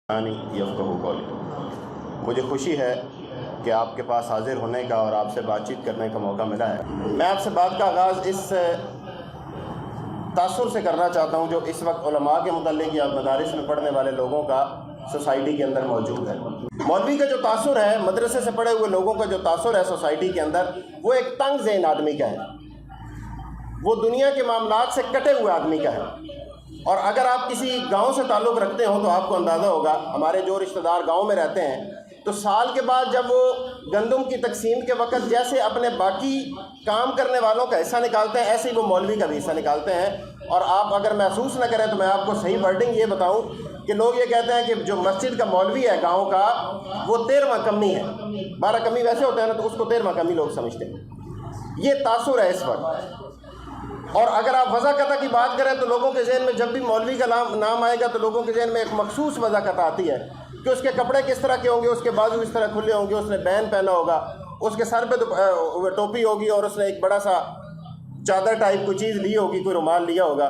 यफ़क़हू क़ौली। मुझे खुशी है कि आपके पास हाज़िर होने का और आपसे बातचीत करने का मौका मिला है। मैं आपसे बात का आगाज़ इस तासुर से करना चाहता हूँ जो इस वक्त उलमा के मुतल्लिक़ या मदारिस में पढ़ने वाले लोगों का सोसाइटी के अंदर मौजूद है। मौलवी का जो तासुर है, मदरसे से पढ़े हुए लोगों का जो तासुर है सोसाइटी के अंदर, वो एक तंग ज़हन आदमी का है, वो दुनिया के मामलात से कटे हुए आदमी का है। और अगर आप किसी गांव से ताल्लुक़ रखते हो तो आपको अंदाज़ा होगा, हमारे जो रिश्तेदार गांव में रहते हैं तो साल के बाद जब वो गंदम की तकसीम के वक़्त जैसे अपने बाकी काम करने वालों का हिस्सा निकालते हैं, ऐसे ही वो मौलवी का भी हिस्सा निकालते हैं। और आप अगर महसूस न करें तो मैं आपको सही वर्डिंग ये बताऊं कि लोग ये कहते हैं कि जो मस्जिद का मौलवी है गाँव का, वो 13वां कमी है। 12 कमी वैसे होते हैं ना, तो उसको 13वां कमी लोग समझते हैं। ये तासुर है इस वक्त। और अगर आप वज़ाक़त की बात करें तो लोगों के ज़हन में जब भी मौलवी का नाम आएगा तो लोगों के ज़हन में एक मखसूस वज़ाक़त आती है कि उसके कपड़े किस तरह के होंगे, उसके बाजू इस तरह खुले होंगे, उसने बैन पहना होगा, उसके सर पे तो टोपी होगी और उसने एक बड़ा सा चादर टाइप कोई चीज़ ली होगी, कोई रुमाल लिया होगा,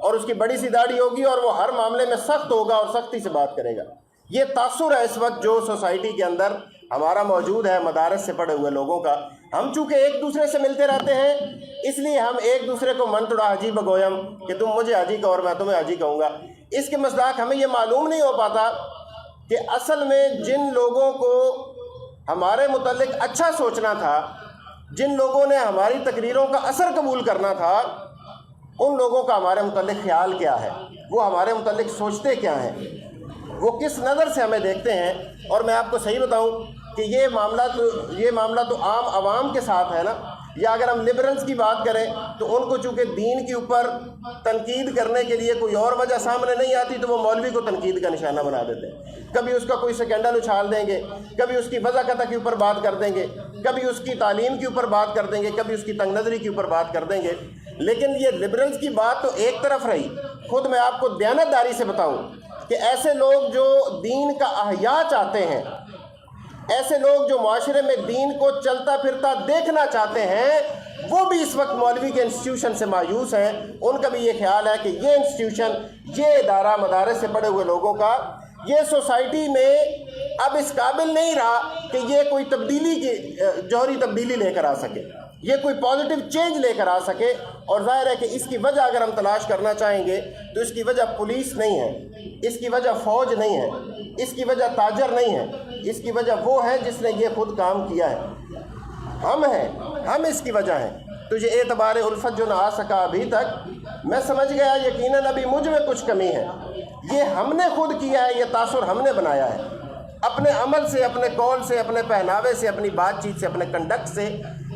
और उसकी बड़ी सी दाढ़ी होगी और वो हर मामले में सख्त होगा और सख्ती से बात करेगा। ये तासुर है इस वक्त जो सोसाइटी के अंदर हमारा मौजूद है मदारस से पढ़े हुए लोगों का। हम चूँकि एक दूसरे से मिलते रहते हैं इसलिए हम एक दूसरे को मन तुड़ा हाजी बगोयम कि तुम मुझे हाजी कहो और मैं तुम्हें हाजी कहूँगा। इसके मज़दाक हमें ये मालूम नहीं हो पाता कि असल में जिन लोगों को हमारे मुतल्लिक अच्छा सोचना था, जिन लोगों ने हमारी तकरीरों का असर कबूल करना था, उन लोगों का हमारे मुतल्लिक ख्याल क्या है, वो हमारे मुतल्लिक सोचते क्या हैं, वो किस नज़र से हमें देखते हैं। और मैं आपको सही बताऊं कि ये मामला तो आम आवाम के साथ है ना, या अगर हम लिबरल्स की बात करें तो उनको चूँकि दीन के ऊपर तनकीद करने के लिए कोई और वजह सामने नहीं आती तो वो मौलवी को तनकीद का निशाना बना देते हैं। कभी उसका कोई स्कैंडल उछाल देंगे, कभी उसकी वज़ाक़त के ऊपर बात कर देंगे, कभी उसकी तालीम के ऊपर बात कर देंगे, कभी उसकी तंग नज़री के ऊपर बात कर देंगे। लेकिन ये लिबरल्स की बात तो एक तरफ रही। खुद मैं आपको दयानतदारी से बताऊँ कि ऐसे लोग जो दीन का अहया चाहते हैं, ऐसे लोग जो माशरे में दीन को चलता फिरता देखना चाहते हैं, वो भी इस वक्त मौलवी के इंस्टीट्यूशन से मायूस हैं। उनका भी ये ख्याल है कि ये इंस्टीट्यूशन, ये इदारा मदारस से पढ़े हुए लोगों का, ये सोसाइटी में अब इस काबिल नहीं रहा कि ये कोई तब्दीली की जौहरी तब्दीली लेकर आ सके, ये कोई पॉजिटिव चेंज लेकर आ सके। और ज़ाहिर है कि इसकी वजह अगर हम तलाश करना चाहेंगे तो इसकी वजह पुलिस नहीं है, इसकी वजह फ़ौज नहीं है, इसकी वजह ताजर नहीं है, इसकी वजह वो है जिसने ये खुद काम किया है। हम हैं, हम इसकी वजह हैं। तुझे एतबार उल्फत जो ना आ सका अभी तक, मैं समझ गया यकीनन अभी मुझ में कुछ कमी है। ये हमने खुद किया है, ये तासुर हमने बनाया है अपने अमल से, अपने कौल से, अपने पहनावे से, अपनी बातचीत से, अपने कंडक्ट से।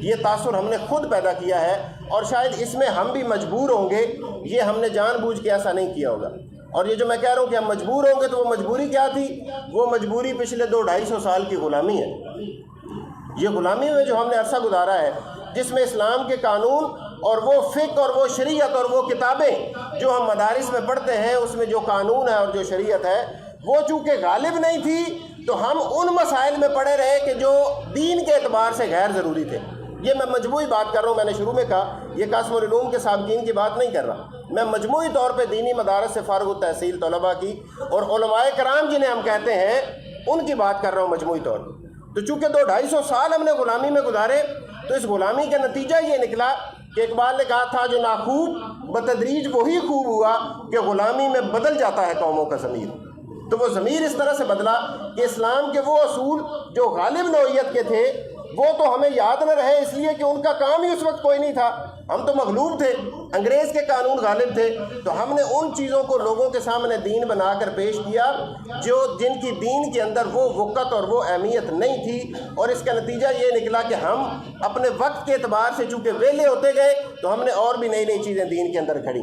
ये तासुर हमने खुद पैदा किया है और शायद इसमें हम भी मजबूर होंगे। ये हमने जानबूझ के ऐसा नहीं किया होगा। और ये जो मैं कह रहा हूँ कि हम मजबूर होंगे, तो वो मजबूरी क्या थी? वो मजबूरी पिछले 200-250 साल की ग़ुलामी है। ये ग़ुलामी में जो हमने अरसा गुजारा है, जिसमें इस्लाम के कानून और वो फ़िक़्ह और वो शरीयत और वो किताबें जो हम मदारिस में पढ़ते हैं, उसमें जो कानून है और जो शरीयत है, वो चूँकि गालिब नहीं थी तो हम उन मसाइल में पड़े रहे कि जो दीन के एतबार से गैर ज़रूरी थे। ये मैं मजमूई बात कर रहा हूँ। मैंने शुरू में कहा ये कासिमुल उलूम के साबिकीन की बात नहीं कर रहा, मैं मजमूई तौर पे दीनी मदारस से फ़ारिग़ तहसील तलबा की और उलमाए कराम जिन्हें हम कहते हैं उनकी बात कर रहा हूँ मजमूई तौर पर। तो चूँकि 200-250 साल हमने ग़ुलामी में गुजारे, तो इस ग़ुलामी का नतीजा ये निकला कि इकबाल ने कहा था, जो नाखूब बतदरीज वही खूब हुआ कि ग़ुलामी में बदल जाता है कौमों का ज़मीर। तो वो ज़मीर इस तरह से बदला कि इस्लाम के वो असूल जो गालिब नौइयत के थे वो तो हमें याद न रहे, इसलिए कि उनका काम ही उस वक्त कोई नहीं था। हम तो मगलूब थे, अंग्रेज़ के कानून गालिब थे। तो हमने उन चीज़ों को लोगों के सामने दीन बनाकर पेश किया जिनकी दीन के अंदर वो वक़्त और वो अहमियत नहीं थी। और इसका नतीजा ये निकला कि हम अपने वक्त के एतबार से चूँकि वेले होते गए, तो हमने और भी नई नई चीज़ें दीन के अंदर खड़ी,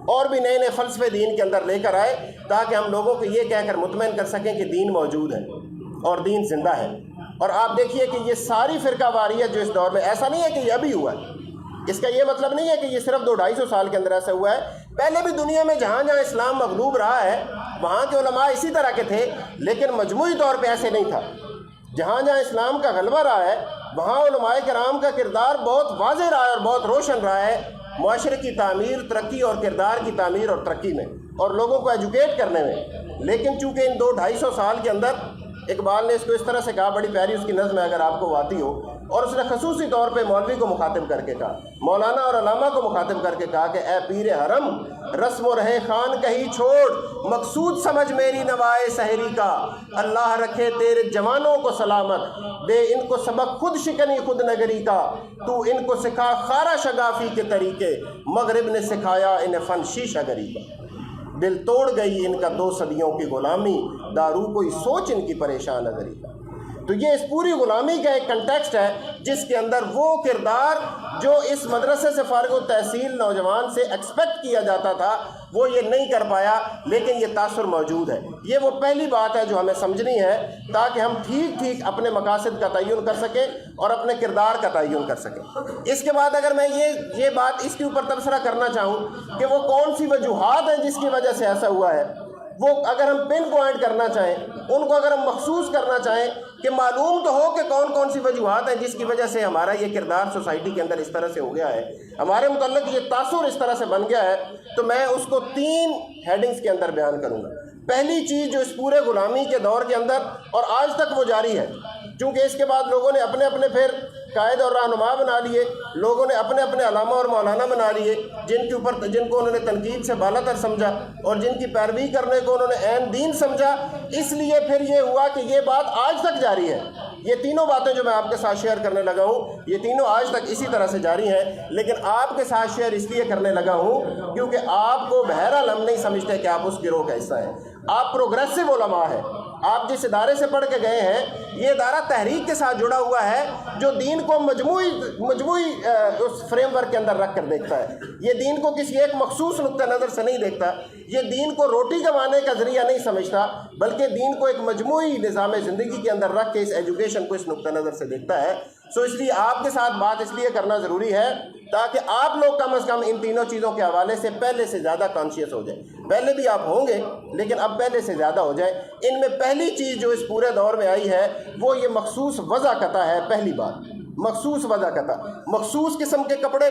और भी नए नए फ़लसफ़े दीन के अंदर लेकर आए, ताकि हम लोगों को ये कहकर मुतमईन कर सकें कि दीन मौजूद है और दीन ज़िंदा है। और आप देखिए कि ये सारी फ़िरका वारियत जो इस दौर में, ऐसा नहीं है कि ये अभी हुआ है, इसका ये मतलब नहीं है कि ये सिर्फ 200-250 साल के अंदर ऐसा हुआ है। पहले भी दुनिया में जहाँ जहाँ इस्लाम मगलूब रहा है वहाँ के उलमा इसी तरह के थे, लेकिन मजमूई तौर पर ऐसे नहीं था। जहाँ जहाँ इस्लाम का गलबा रहा है वहाँ उलमाए किराम का किरदार बहुत वाज़ेह रहा है और बहुत रोशन रहा है मुआशरे की तामीर, तरक्की और किरदार की तामीर और तरक्की में, और लोगों को एजुकेट करने में। لیکن چونکہ ان 200-250 سال کے اندر اقبال نے اس کو اس طرح سے کہا، بڑی پیاری اس کی نظم ہے اگر آپ کو آتی ہو، اور اس نے خصوصی طور پہ مولوی کو مخاطب کر کے کہا، مولانا اور علامہ کو مخاطب کر کے کہا کہ اے پیر حرم، رسم و رہ خان کہیں چھوڑ، مقصود سمجھ میری نوائے سحری کا، اللہ رکھے تیرے جوانوں کو سلامت، دے ان کو سبق خود شکنی خود نگری کا، تو ان کو سکھا خارا شگافی کے طریقے، مغرب نے سکھایا انہیں فن شیشہ گری کا، دل توڑ گئی ان کا 2 صدیوں کی غلامی، دارو کوئی سوچ ان کی پریشان نظری کا۔ تو یہ اس پوری غلامی کا ایک کنٹیکسٹ ہے جس کے اندر وہ کردار جو اس مدرسے سے فارغ التحصیل نوجوان سے ایکسپیکٹ کیا جاتا تھا وہ یہ نہیں کر پایا، لیکن یہ تاثر موجود ہے۔ یہ وہ پہلی بات ہے جو ہمیں سمجھنی ہے تاکہ ہم ٹھیک اپنے مقاصد کا تعین کر سکیں اور اپنے کردار کا تعین کر سکیں۔ اس کے بعد اگر میں یہ بات اس کے اوپر تبصرہ کرنا چاہوں کہ وہ کون سی وجوہات ہیں جس کی وجہ سے ایسا ہوا ہے، وہ اگر ہم پن پوائنٹ کرنا چاہیں، ان کو اگر ہم مخصوص کرنا چاہیں کہ معلوم تو ہو کہ کون سی وجوہات ہیں جس کی وجہ سے ہمارا یہ کردار سوسائٹی کے اندر اس طرح سے ہو گیا ہے، ہمارے متعلق یہ تاثر اس طرح سے بن گیا ہے، تو میں اس کو 3 ہیڈنگز کے اندر بیان کروں گا۔ پہلی چیز جو اس پورے غلامی کے دور کے اندر اور آج تک وہ جاری ہے، چونکہ اس کے بعد لوگوں نے اپنے اپنے پھر قائد اور رہنما بنا لیے، لوگوں نے اپنے اپنے علامہ اور مولانا بنا لیے جن کو انہوں نے تنقید سے بالا تر سمجھا اور جن کی پیروی کرنے کو انہوں نے عین دین سمجھا، اس لیے پھر یہ ہوا کہ یہ بات آج تک جاری ہے۔ یہ تینوں باتیں جو میں آپ کے ساتھ شیئر کرنے لگا ہوں یہ تینوں آج تک اسی طرح سے جاری ہیں، لیکن آپ کے ساتھ شیئر اس لیے کرنے لگا ہوں کیونکہ آپ کو بہرحال ہم نہیں سمجھتے کہ آپ اس گروہ کا حصہ ہیں۔ آپ پروگریسو علماء ہیں، آپ جس ادارے سے پڑھ کے گئے ہیں یہ ادارہ تحریک کے ساتھ جڑا ہوا ہے جو دین کو مجموعی اس فریم ورک کے اندر رکھ کر دیکھتا ہے۔ یہ دین کو کسی ایک مخصوص نقطہ نظر سے نہیں دیکھتا، یہ دین کو روٹی کمانے کا ذریعہ نہیں سمجھتا، بلکہ دین کو ایک مجموعی نظام زندگی کے اندر رکھ کے اس ایجوکیشن کو اس نقطہ نظر سے دیکھتا ہے۔ اس لیے آپ کے ساتھ بات اس لیے کرنا ضروری ہے تاکہ آپ لوگ کم از کم ان تینوں چیزوں کے حوالے سے پہلے سے زیادہ کانشیس ہو جائیں۔ پہلے بھی آپ ہوں گے لیکن اب پہلے سے زیادہ ہو جائیں۔ ان میں پہلی چیز جو اس پورے دور میں آئی ہے وہ یہ مخصوص وضاقتہ ہے۔ پہلی بات مخصوص وضاقتہ، مخصوص قسم کے کپڑے،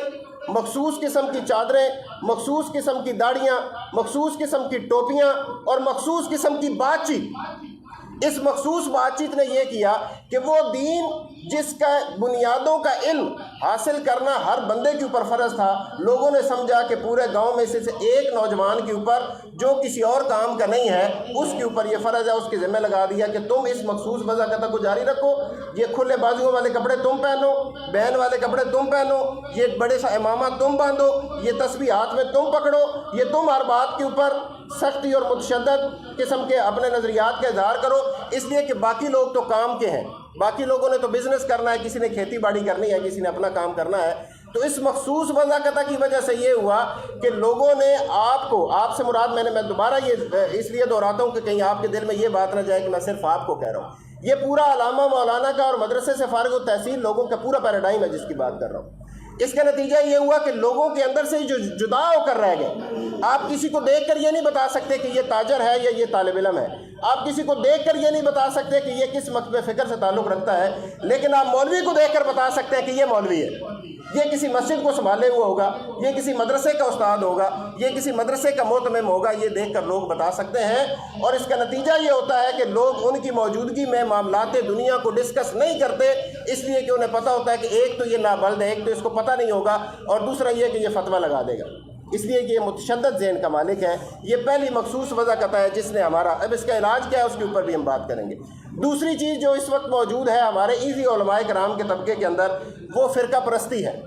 مخصوص قسم کی چادریں، مخصوص قسم کی داڑیاں، مخصوص قسم کی ٹوپیاں اور مخصوص قسم کی بات چیت۔ اس مخصوص بات چیت نے یہ کیا کہ وہ دین جس کا بنیادوں کا علم حاصل کرنا ہر بندے کے اوپر فرض تھا، لوگوں نے سمجھا کہ پورے گاؤں میں سے ایک نوجوان کے اوپر جو کسی اور کام کا نہیں ہے اس کے اوپر یہ فرض ہے، اس کے ذمہ لگا دیا کہ تم اس مخصوص وضاقتہ کو جاری رکھو، یہ کھلے بازوؤں والے کپڑے تم پہنو، بہن والے کپڑے تم پہنو، یہ بڑے سا امامہ تم باندھو، یہ تسبیح ہاتھ میں تم پکڑو، یہ تم ہر بات کے اوپر سختی اور متشدد قسم کے اپنے نظریات کا اظہار کرو، اس لیے کہ باقی لوگ تو کام کے ہیں، باقی لوگوں نے تو بزنس کرنا ہے، کسی نے کھیتی باڑی کرنی ہے، کسی نے اپنا کام کرنا ہے۔ تو اس مخصوص وضاقتہ کی وجہ سے یہ ہوا کہ لوگوں نے آپ سے مراد میں دوبارہ یہ اس لیے دہراتا ہوں کہ کہیں آپ کے دل میں یہ بات نہ جائے کہ میں صرف آپ کو کہہ رہا ہوں، یہ پورا علامہ مولانا کا اور مدرسے سے فارغ التحصیل لوگوں کا پورا پیراڈائم ہے جس کی بات کر رہا ہوں۔ اس کا نتیجہ یہ ہوا کہ لوگوں کے اندر سے جو جدا ہو کر رہ گئے، آپ کسی کو دیکھ کر یہ نہیں بتا سکتے کہ یہ تاجر ہے یا یہ طالب علم ہے، آپ کسی کو دیکھ کر یہ نہیں بتا سکتے کہ یہ کس مکتب فکر سے تعلق رکھتا ہے، لیکن آپ مولوی کو دیکھ کر بتا سکتے ہیں کہ یہ مولوی ہے، یہ کسی مسجد کو سنبھالے ہوا ہوگا، یہ کسی مدرسے کا استاد ہوگا، یہ کسی مدرسے کا مہتمم ہوگا، یہ دیکھ کر لوگ بتا سکتے ہیں۔ اور اس کا نتیجہ یہ ہوتا ہے کہ لوگ ان کی موجودگی میں معاملات دنیا کو ڈسکس نہیں کرتے، اس لیے کہ انہیں پتہ ہوتا ہے کہ ایک تو یہ نابلد ہے، ایک تو اس کو پتہ نہیں ہوگا، اور دوسرا یہ کہ یہ فتویٰ لگا دے گا، اس لیے کہ یہ متشدد ذہن کا مالک ہے۔ یہ پہلی مخصوص وضاقتہ ہے جس نے اب اس کا علاج کیا ہے اس کے اوپر بھی ہم بات کریں گے۔ دوسری چیز جو اس وقت موجود ہے ہمارے ایزی علماء کرام کے طبقے کے اندر وہ فرقہ پرستی ہے۔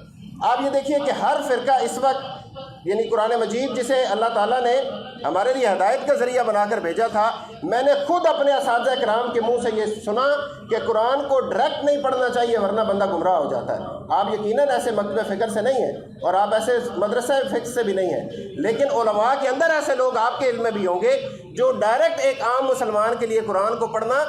آپ یہ دیکھیے کہ ہر فرقہ اس وقت یعنی قرآن مجید جسے اللہ تعالیٰ نے ہمارے لیے ہدایت کا ذریعہ بنا کر بھیجا تھا، میں نے خود اپنے اساتذہ کرام کے منہ سے یہ سنا کہ قرآن کو ڈائریکٹ نہیں پڑھنا چاہیے ورنہ بندہ گمراہ ہو جاتا ہے۔ آپ یقیناً ایسے مکتب فکر سے نہیں ہیں اور آپ ایسے مدرسہ فکر سے بھی نہیں ہیں، لیکن علماء کے اندر ایسے لوگ آپ کے علم میں بھی ہوں گے جو ڈائریکٹ ایک عام مسلمان کے لیے قرآن کو پڑھنا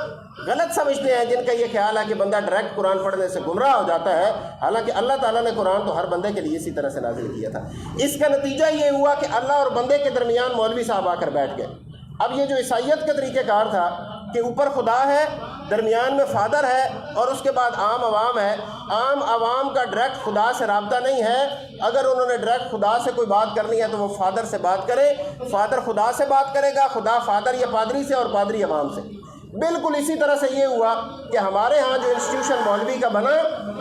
غلط سمجھتے ہیں، جن کا یہ خیال ہے کہ بندہ ڈائریکٹ قرآن پڑھنے سے گمراہ ہو جاتا ہے، حالانکہ اللہ تعالیٰ نے قرآن تو ہر بندے کے لیے اسی طرح سے نازل کیا تھا۔ اس کا نتیجہ یہ ہوا کہ اللہ اور بندے کے درمیان مولوی صاحب آ کر بیٹھ گئے۔ اب یہ جو عیسائیت کا طریقہ کار تھا کہ اوپر خدا ہے درمیان میں فادر ہے اور اس کے بعد عام عوام ہے۔ عام عوام کا ڈائریکٹ خدا سے رابطہ نہیں ہے۔ اگر انہوں نے ڈائریکٹ خدا سے کوئی بات کرنی ہے تو وہ فادر سے بات کرے، فادر خدا سے بات کرے گا، خدا فادر یا پادری سے اور پادری عوام سے۔ بالکل اسی طرح سے یہ ہوا کہ ہمارے ہاں جو انسٹیٹیوشن مولوی کا بنا،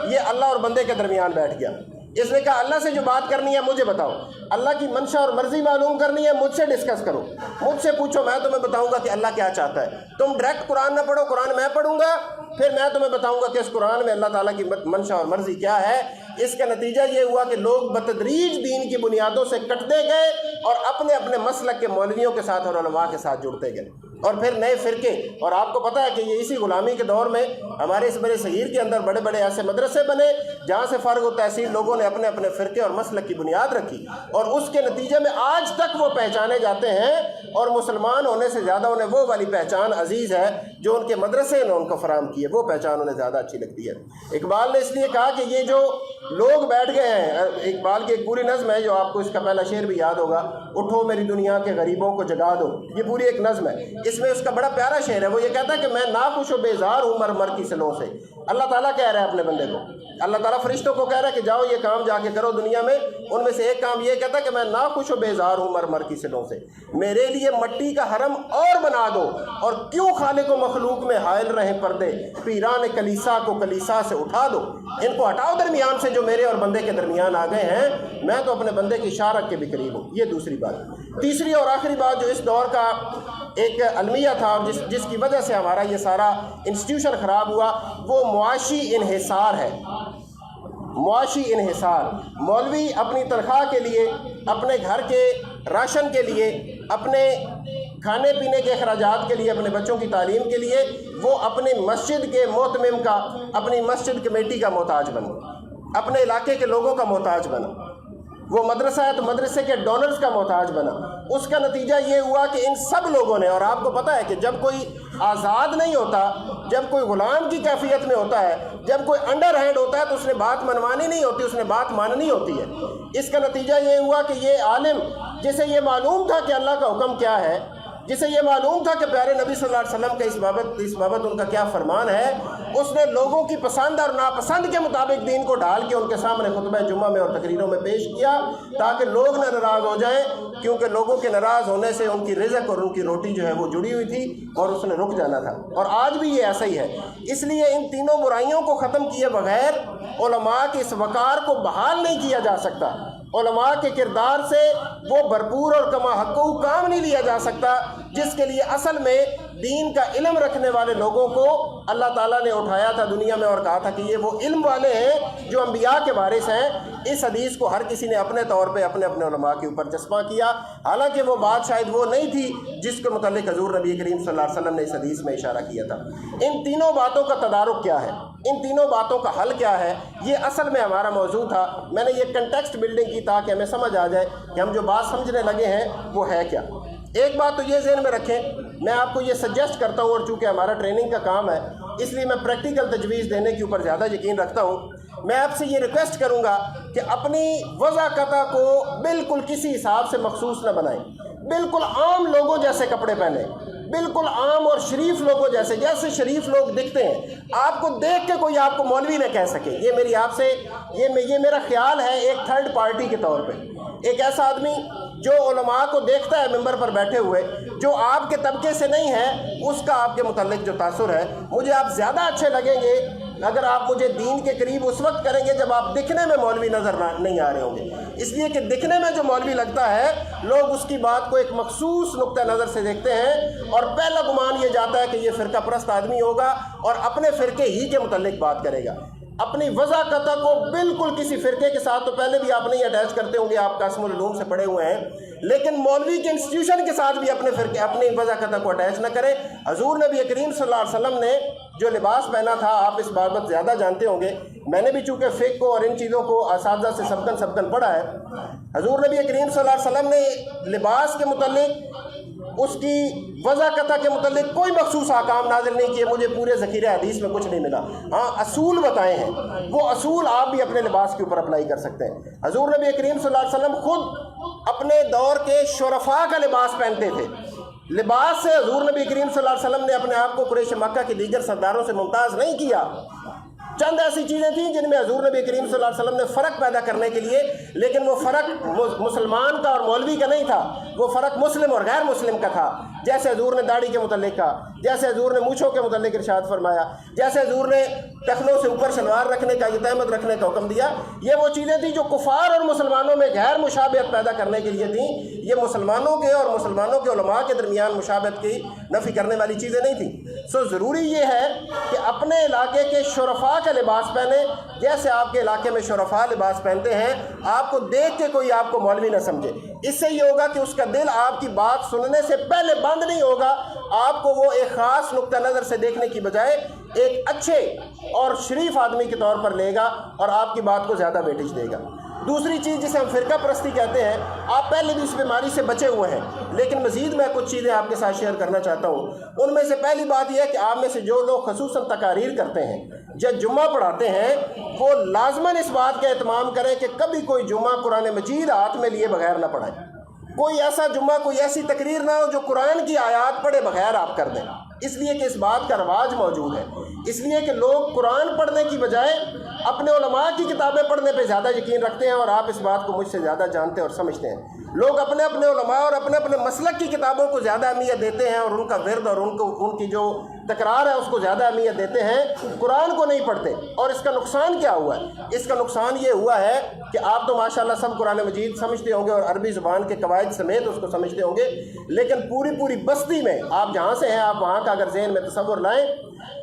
یہ اللہ اور بندے کے درمیان بیٹھ گیا۔ اس نے کہا اللہ سے جو بات کرنی ہے مجھے بتاؤ، اللہ کی منشا اور مرضی معلوم کرنی ہے مجھ سے ڈسکس کرو، مجھ سے پوچھو، میں تمہیں بتاؤں گا کہ اللہ کیا چاہتا ہے۔ تم ڈائریکٹ قرآن نہ پڑھو، قرآن میں پڑھوں گا، پھر میں تمہیں بتاؤں گا کہ اس قرآن میں اللہ تعالیٰ کی منشا اور مرضی کیا ہے۔ اس کا نتیجہ یہ ہوا کہ لوگ بتدریج دین کی بنیادوں سے کٹتے گئے اور اپنے اپنے مسلک کے مولویوں کے ساتھ اور علماء کے ساتھ جڑتے گئے، اور پھر نئے فرقے۔ اور آپ کو پتہ ہے کہ یہ اسی غلامی کے دور میں ہمارے اس بڑے صغیر کے اندر بڑے بڑے ایسے مدرسے بنے جہاں سے فرق و تحصیل لوگوں نے اپنے اپنے فرقے اور مسلک کی بنیاد رکھی، اور اس کے نتیجے میں آج تک وہ پہچانے جاتے ہیں، اور مسلمان ہونے سے زیادہ انہیں وہ والی پہچان عزیز ہے جو ان کے مدرسے نے ان کو فراہم کی ہے، وہ پہچان انہیں زیادہ اچھی لگتی ہے۔ اقبال نے اس لیے کہا کہ یہ جو لوگ بیٹھ گئے ہیں، اقبال کی ایک پوری نظم ہے جو آپ کو اس کا پہلا شعر بھی یاد ہوگا، اٹھو میری دنیا کے غریبوں کو جگا دو، یہ پوری ایک نظم ہے۔ اس میں اس کا بڑا پیارا شعر ہے، وہ یہ کہتا ہے کہ میں ناخوش و بیزار ہوں مر مر کی سلوں سے۔ اللہ تعالیٰ کہہ رہا ہے اپنے بندے کو، اللہ تعالیٰ فرشتوں کو کہہ رہا ہے کہ جاؤ یہ کام جا کے کرو دنیا میں۔ ان میں سے ایک کام یہ کہتا ہے کہ میں ناخوش و بیزار ہوں مر مر کی سلوں سے، میرے لیے مٹی کا حرم اور بنا دو، اور کیوں خالق و مخلوق میں حائل رہیں پردے، پیران کلیسا کو کلیسا سے اٹھا دو۔ ان کو ہٹاؤ درمیان سے جو میرے اور بندے کے درمیان آ گئے ہیں، میں تو اپنے بندے کی شارک کے بھی قریب ہوں۔ یہ دوسری بات۔ تیسری اور آخری بات جو اس دور کا ایک المیہ تھا، جس کی وجہ سے ہمارا یہ سارا انسٹیٹیوشن خراب ہوا، وہ معاشی انحصار ہے۔ معاشی انحصار، مولوی اپنی تنخواہ کے لیے، اپنے گھر کے راشن کے لیے، اپنے کھانے پینے کے اخراجات کے لیے، اپنے بچوں کی تعلیم کے لیے، وہ اپنی مسجد کے مہتمم کا، اپنی مسجد کمیٹی کا محتاج بنا، اپنے علاقے کے لوگوں کا محتاج بنا۔ وہ مدرسہ ہے تو مدرسے کے ڈونرز کا محتاج بنا۔ اس کا نتیجہ یہ ہوا کہ ان سب لوگوں نے، اور آپ کو پتہ ہے کہ جب کوئی آزاد نہیں ہوتا، جب کوئی غلام کی کیفیت میں ہوتا ہے، جب کوئی انڈر ہینڈ ہوتا ہے تو اس نے بات منوانی نہیں ہوتی، اس نے بات ماننی ہوتی ہے۔ اس کا نتیجہ یہ ہوا کہ یہ عالم جسے یہ معلوم تھا کہ اللہ کا حکم کیا ہے، جسے یہ معلوم تھا کہ پیارے نبی صلی اللہ علیہ وسلم کا اس بابت ان کا کیا فرمان ہے، اس نے لوگوں کی پسند اور ناپسند کے مطابق دین کو ڈال کے ان کے سامنے خطبہ جمعہ میں اور تقریروں میں پیش کیا، تاکہ لوگ نہ ناراض ہو جائیں، کیونکہ لوگوں کے ناراض ہونے سے ان کی رزق اور ان کی روٹی جو ہے وہ جڑی ہوئی تھی اور اس نے رک جانا تھا۔ اور آج بھی یہ ایسا ہی ہے۔ اس لیے ان تینوں برائیوں کو ختم کیے بغیر علماء کے اس وقار کو بحال نہیں کیا جا سکتا۔ علماء کے کردار سے وہ بھرپور اور کما حقوق کام نہیں لیا جا سکتا جس کے لیے اصل میں دین کا علم رکھنے والے لوگوں کو اللہ تعالیٰ نے اٹھایا تھا دنیا میں اور کہا تھا کہ یہ وہ علم والے ہیں جو انبیاء کے وارث ہیں۔ اس حدیث کو ہر کسی نے اپنے طور پہ اپنے اپنے علماء کے اوپر چسپاں کیا، حالانکہ وہ بات شاید وہ نہیں تھی جس کے متعلق حضور نبی کریم صلی اللہ علیہ وسلم نے اس حدیث میں اشارہ کیا تھا۔ ان تینوں باتوں کا تدارک کیا ہے، ان تینوں باتوں کا حل کیا ہے، یہ اصل میں ہمارا موضوع تھا۔ میں نے یہ کنٹیکسٹ بلڈنگ کی تاکہ ہمیں سمجھ آ جائے کہ ہم جو بات سمجھنے لگے ہیں وہ ہے کیا۔ ایک بات تو یہ ذہن میں رکھیں، میں آپ کو یہ سجیسٹ کرتا ہوں، اور چونکہ ہمارا ٹریننگ کا کام ہے اس لیے میں پریکٹیکل تجویز دینے کے اوپر زیادہ یقین رکھتا ہوں۔ میں آپ سے یہ ریکویسٹ کروں گا کہ اپنی وضاقتہ کو بالکل کسی حساب سے مخصوص نہ بنائیں، بالکل عام لوگوں جیسے کپڑے پہنیں، بالکل عام اور شریف لوگوں جیسے شریف لوگ دکھتے ہیں، آپ کو دیکھ کے کوئی آپ کو مولوی نہ کہہ سکے۔ یہ میری آپ سے یہ میرا خیال ہے ایک تھرڈ پارٹی کے طور پہ۔ ایک ایسا آدمی جو علماء کو دیکھتا ہے ممبر پر بیٹھے ہوئے، جو آپ کے طبقے سے نہیں ہے، اس کا آپ کے متعلق جو تاثر ہے، مجھے آپ زیادہ اچھے لگیں گے اگر آپ مجھے دین کے قریب اس وقت کریں گے جب آپ دکھنے میں مولوی نظر نہیں آ رہے ہوں گے۔ اس لیے کہ دکھنے میں جو مولوی لگتا ہے، لوگ اس کی بات کو ایک مخصوص نقطہ نظر سے دیکھتے ہیں، اور پہلا گمان یہ جاتا ہے کہ یہ فرقہ پرست آدمی ہوگا اور اپنے فرقے ہی کے متعلق بات کرے گا۔ اپنی وضاقتہ کو بالکل کسی فرقے کے ساتھ تو پہلے بھی آپ نہیں اٹیچ کرتے ہوں گے، آپ قاسم العلوم سے پڑھے ہوئے ہیں، لیکن مولوی کے انسٹیٹیوشن کے ساتھ بھی اپنی وضاقتہ کو اٹیچ نہ کریں۔ حضور نبی کریم صلی اللہ علیہ وسلم نے جو لباس پہنا تھا، آپ اس بابت زیادہ جانتے ہوں گے، میں نے بھی چونکہ فقہ کو اور ان چیزوں کو اساتذہ سے سبقن پڑھا ہے۔ حضور نبی کریم صلی اللہ علیہ وسلم نے لباس کے متعلق، اس کی وضاقتہ کے متعلق کوئی مخصوص احکام نازل نہیں کیے، مجھے پورے ذخیرہ حدیث میں کچھ نہیں ملا، ہاں اصول بتائے ہیں، وہ اصول آپ بھی اپنے لباس کے اوپر اپلائی کر سکتے ہیں۔ حضور نبی کریم صلی اللہ علیہ وسلم خود اپنے دور کے شرفاء کا لباس پہنتے تھے، लिबास से हजूर नबी करीम सल्लल्लाहु अलैहि वसल्लम ने अपने आप को कुरैश मक्का के दीगर सरदारों से मुमताज़ नहीं किया। चंद ऐसी चीज़ें थीं जिनमें हजूर नबी करीम सल्लल्लाहु अलैहि वसल्लम ने फ़र्क पैदा करने के लिए, लेकिन वो फ़र्क मुसलमान का और मौलवी का नहीं था, वो फ़र्क मुस्लिम और गैर मुस्लिम का था। जैसे हजूर ने दाढ़ी के मुतल्लिक कहा, जैसे हजूर ने मूँछों के मुतल्लिक इरशाद फरमाया, जैसे हजूर ने टखनों से ऊपर शलवार रखने का, यतैमत रखने का हुक्म दिया। ये वो चीज़ें थी जो कुफार और मुसलमानों में गैर मुशाबहत पैदा करने के लिए थी। ये मुसलमानों के और मुसलमानों के उलमा के दरमियान मुशाबहत की नफ़ी करने वाली चीज़ें नहीं थी। सो ज़रूरी ये है कि अपने इलाके के शुरफा का लिबास पहने, जैसे आपके इलाके में शुरफा लिबास पहनते हैं। आपको देख के कोई आपको मौलवी न समझे। इससे ये होगा कि उसका दिल आपकी बात सुनने से पहले बंद नहीं होगा। आपको वो एक ख़ास नुक्ता नज़र से देखने की बजाय एक अच्छे और शरीफ आदमी के तौर पर लेगा और आपकी बात को ज़्यादा वेटेज देगा। दूसरी चीज़ जिसे हम फ़िरका परस्ती कहते हैं, आप पहले भी इस बीमारी से बचे हुए हैं, लेकिन मज़ीद मैं कुछ चीज़ें आपके साथ शेयर करना चाहता हूँ। उनमें से पहली बात यह है कि आप में से जो लोग ख़ुसूसन तकारीर करते हैं, जब जुम्मा पढ़ाते हैं, वो लाजमन इस बात का एहतमाम करें कि कभी कोई जुम्मा कुरान मजीद हाथ में लिए बगैर ना पढ़ाएं। कोई ऐसा जुम्मा, कोई ऐसी तकरीर ना हो जो कुरान की आयात पढ़े बगैर आप कर दें, इसलिए कि इस बात का रवाज मौजूद है। इसलिए कि लोग कुरान पढ़ने की बजाय अपने उलमा की किताबें पढ़ने पे ज़्यादा यकीन रखते हैं, और आप इस बात को मुझसे ज़्यादा जानते और समझते हैं। लोग अपने अपने उलमा और अपने अपने मसलक की किताबों को ज़्यादा अहमियत देते हैं, और उनका विर्द और उनकी जो तकरार है उसको ज़्यादा अहमियत देते हैं, कुरान को नहीं पढ़ते। और इसका नुकसान क्या हुआ है? इसका नुकसान ये हुआ है कि आप तो माशाल्लाह सब कुरान मजीद समझते होंगे और अरबी ज़ुबान के कवायद समेत उसको समझते होंगे, लेकिन पूरी बस्ती में, आप जहाँ से हैं आप वहाँ का अगर ज़हन में तसव्वुर लाएँ,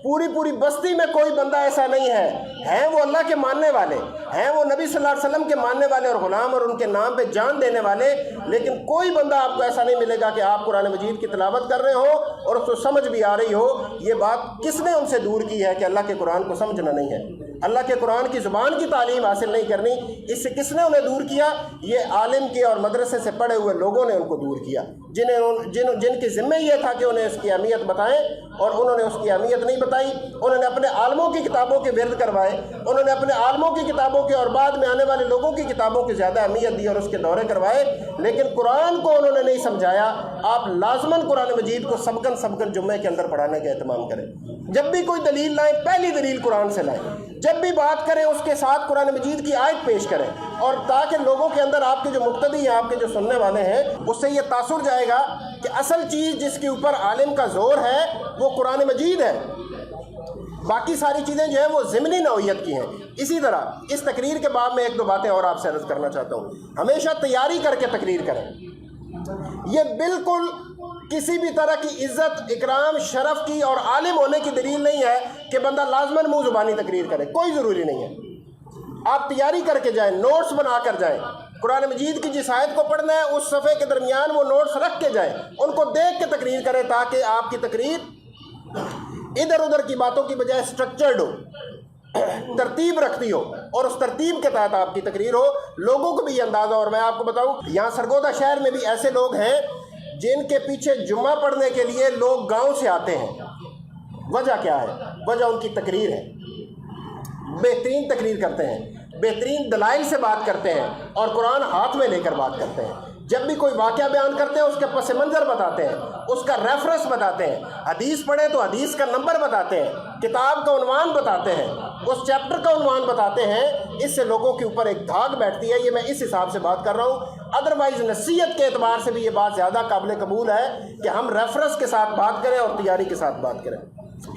पूरी बस्ती में कोई बंदा ऐसा नहीं है वो अल्लाह के मानने वाले हैं, वो नबी सल्लल्लाहु अलैहि वसल्लम के मानने वाले और गुलाम और उनके नाम पे जान देने वाले, लेकिन कोई बंदा आपको ऐसा नहीं मिलेगा कि आप कुरान मजीद की तिलावत कर रहे हो और उसको समझ भी आ रही हो। ये बात किसने उनसे दूर की है कि अल्लाह के कुरान को समझना नहीं है, अल्लाह के कुरान की ज़ुबान की तालीम हासिल नहीं करनी, इससे किसने उन्हें दूर किया? ये आलिम के और मदरसे से पढ़े हुए लोगों ने उनको दूर किया, जिनके ज़िम्मे ये था कि उन्हें उसकी अहमियत बताएं, और उन्होंने उसकी अहमियत नहीं बताई। उन्होंने अपने आलमों की किताबों के विर्द करवाए, उन्होंने अपने आलमों की किताबों के और बाद में आने वाले लोगों की किताबों की ज़्यादा अहमियत दी और उसके दौरे करवाए, लेकिन कुरान को उन्होंने नहीं समझाया। आप लाजमन कुरान मजीद को सबकन जुम्मे के अंदर पढ़ाने का एहतमाम करें। जब भी कोई दलील लाएं, पहली दलील कुरान से लाएं। जब भी बात करें उसके साथ कुरान मजीद की आयत पेश करें, और ताकि लोगों के अंदर, आपके जो मुक्तदी हैं, आपके जो सुनने वाले हैं, उससे ये तासुर जाएगा कि असल चीज़ जिसके ऊपर आलिम का जोर है वो कुरान मजीद है, बाकी सारी चीज़ें जो है वो ज़िमनी नौइयत की हैं। इसी तरह इस तकरीर के बाद में एक दो बातें और आपसे अर्ज़ करना चाहता हूँ। हमेशा तैयारी करके तकरीर करें। ये बिल्कुल किसी भी तरह की इज़्ज़त, इकराम, शरफ़ की और आलिम होने की दलील नहीं है कि बंदा लाजमन मुँह ज़ुबानी तकरीर करे, कोई ज़रूरी नहीं है। आप तैयारी करके जाएं, नोट्स बना कर जाएं। कुरान मजीद की जिस आयत को पढ़ना है उस सफ़े के दरमियान वो नोट्स रख के जाएं, उनको देख के तकरीर करें, ताकि आपकी तकरीर इधर उधर की बातों की बजाय स्ट्रक्चर्ड हो, तरतीब रखती हो, और उस तरतीब के तहत आपकी तकरीर हो, लोगों को भी ये अंदाज़ा। और मैं आपको बताऊं, यहाँ सरगोदा शहर में भी ऐसे लोग हैं जिनके पीछे जुम्मा पढ़ने के लिए लोग गांव से आते हैं। वजह क्या है? वजह उनकी तकरीर है। बेहतरीन तकरीर करते हैं, बेहतरीन दलाइल से बात करते हैं, और कुरान हाथ में लेकर बात करते हैं। जब भी कोई वाक़या बयान करते हैं उसके पस मंज़र बताते हैं, उसका रेफरेंस बताते हैं, हदीस पढ़ें तो हदीस का नंबर बताते हैं, किताब का उन्वान बताते हैं, उस चैप्टर का उन्वान बताते हैं। इससे लोगों के ऊपर एक धाक बैठती है। ये मैं इस हिसाब से बात कर रहा हूँ। अदरवाइज़ नसीहत के एतबार से भी ये बात ज़्यादा काबिल कबूल है कि हम रेफरेंस के साथ बात करें और तैयारी के साथ बात करें।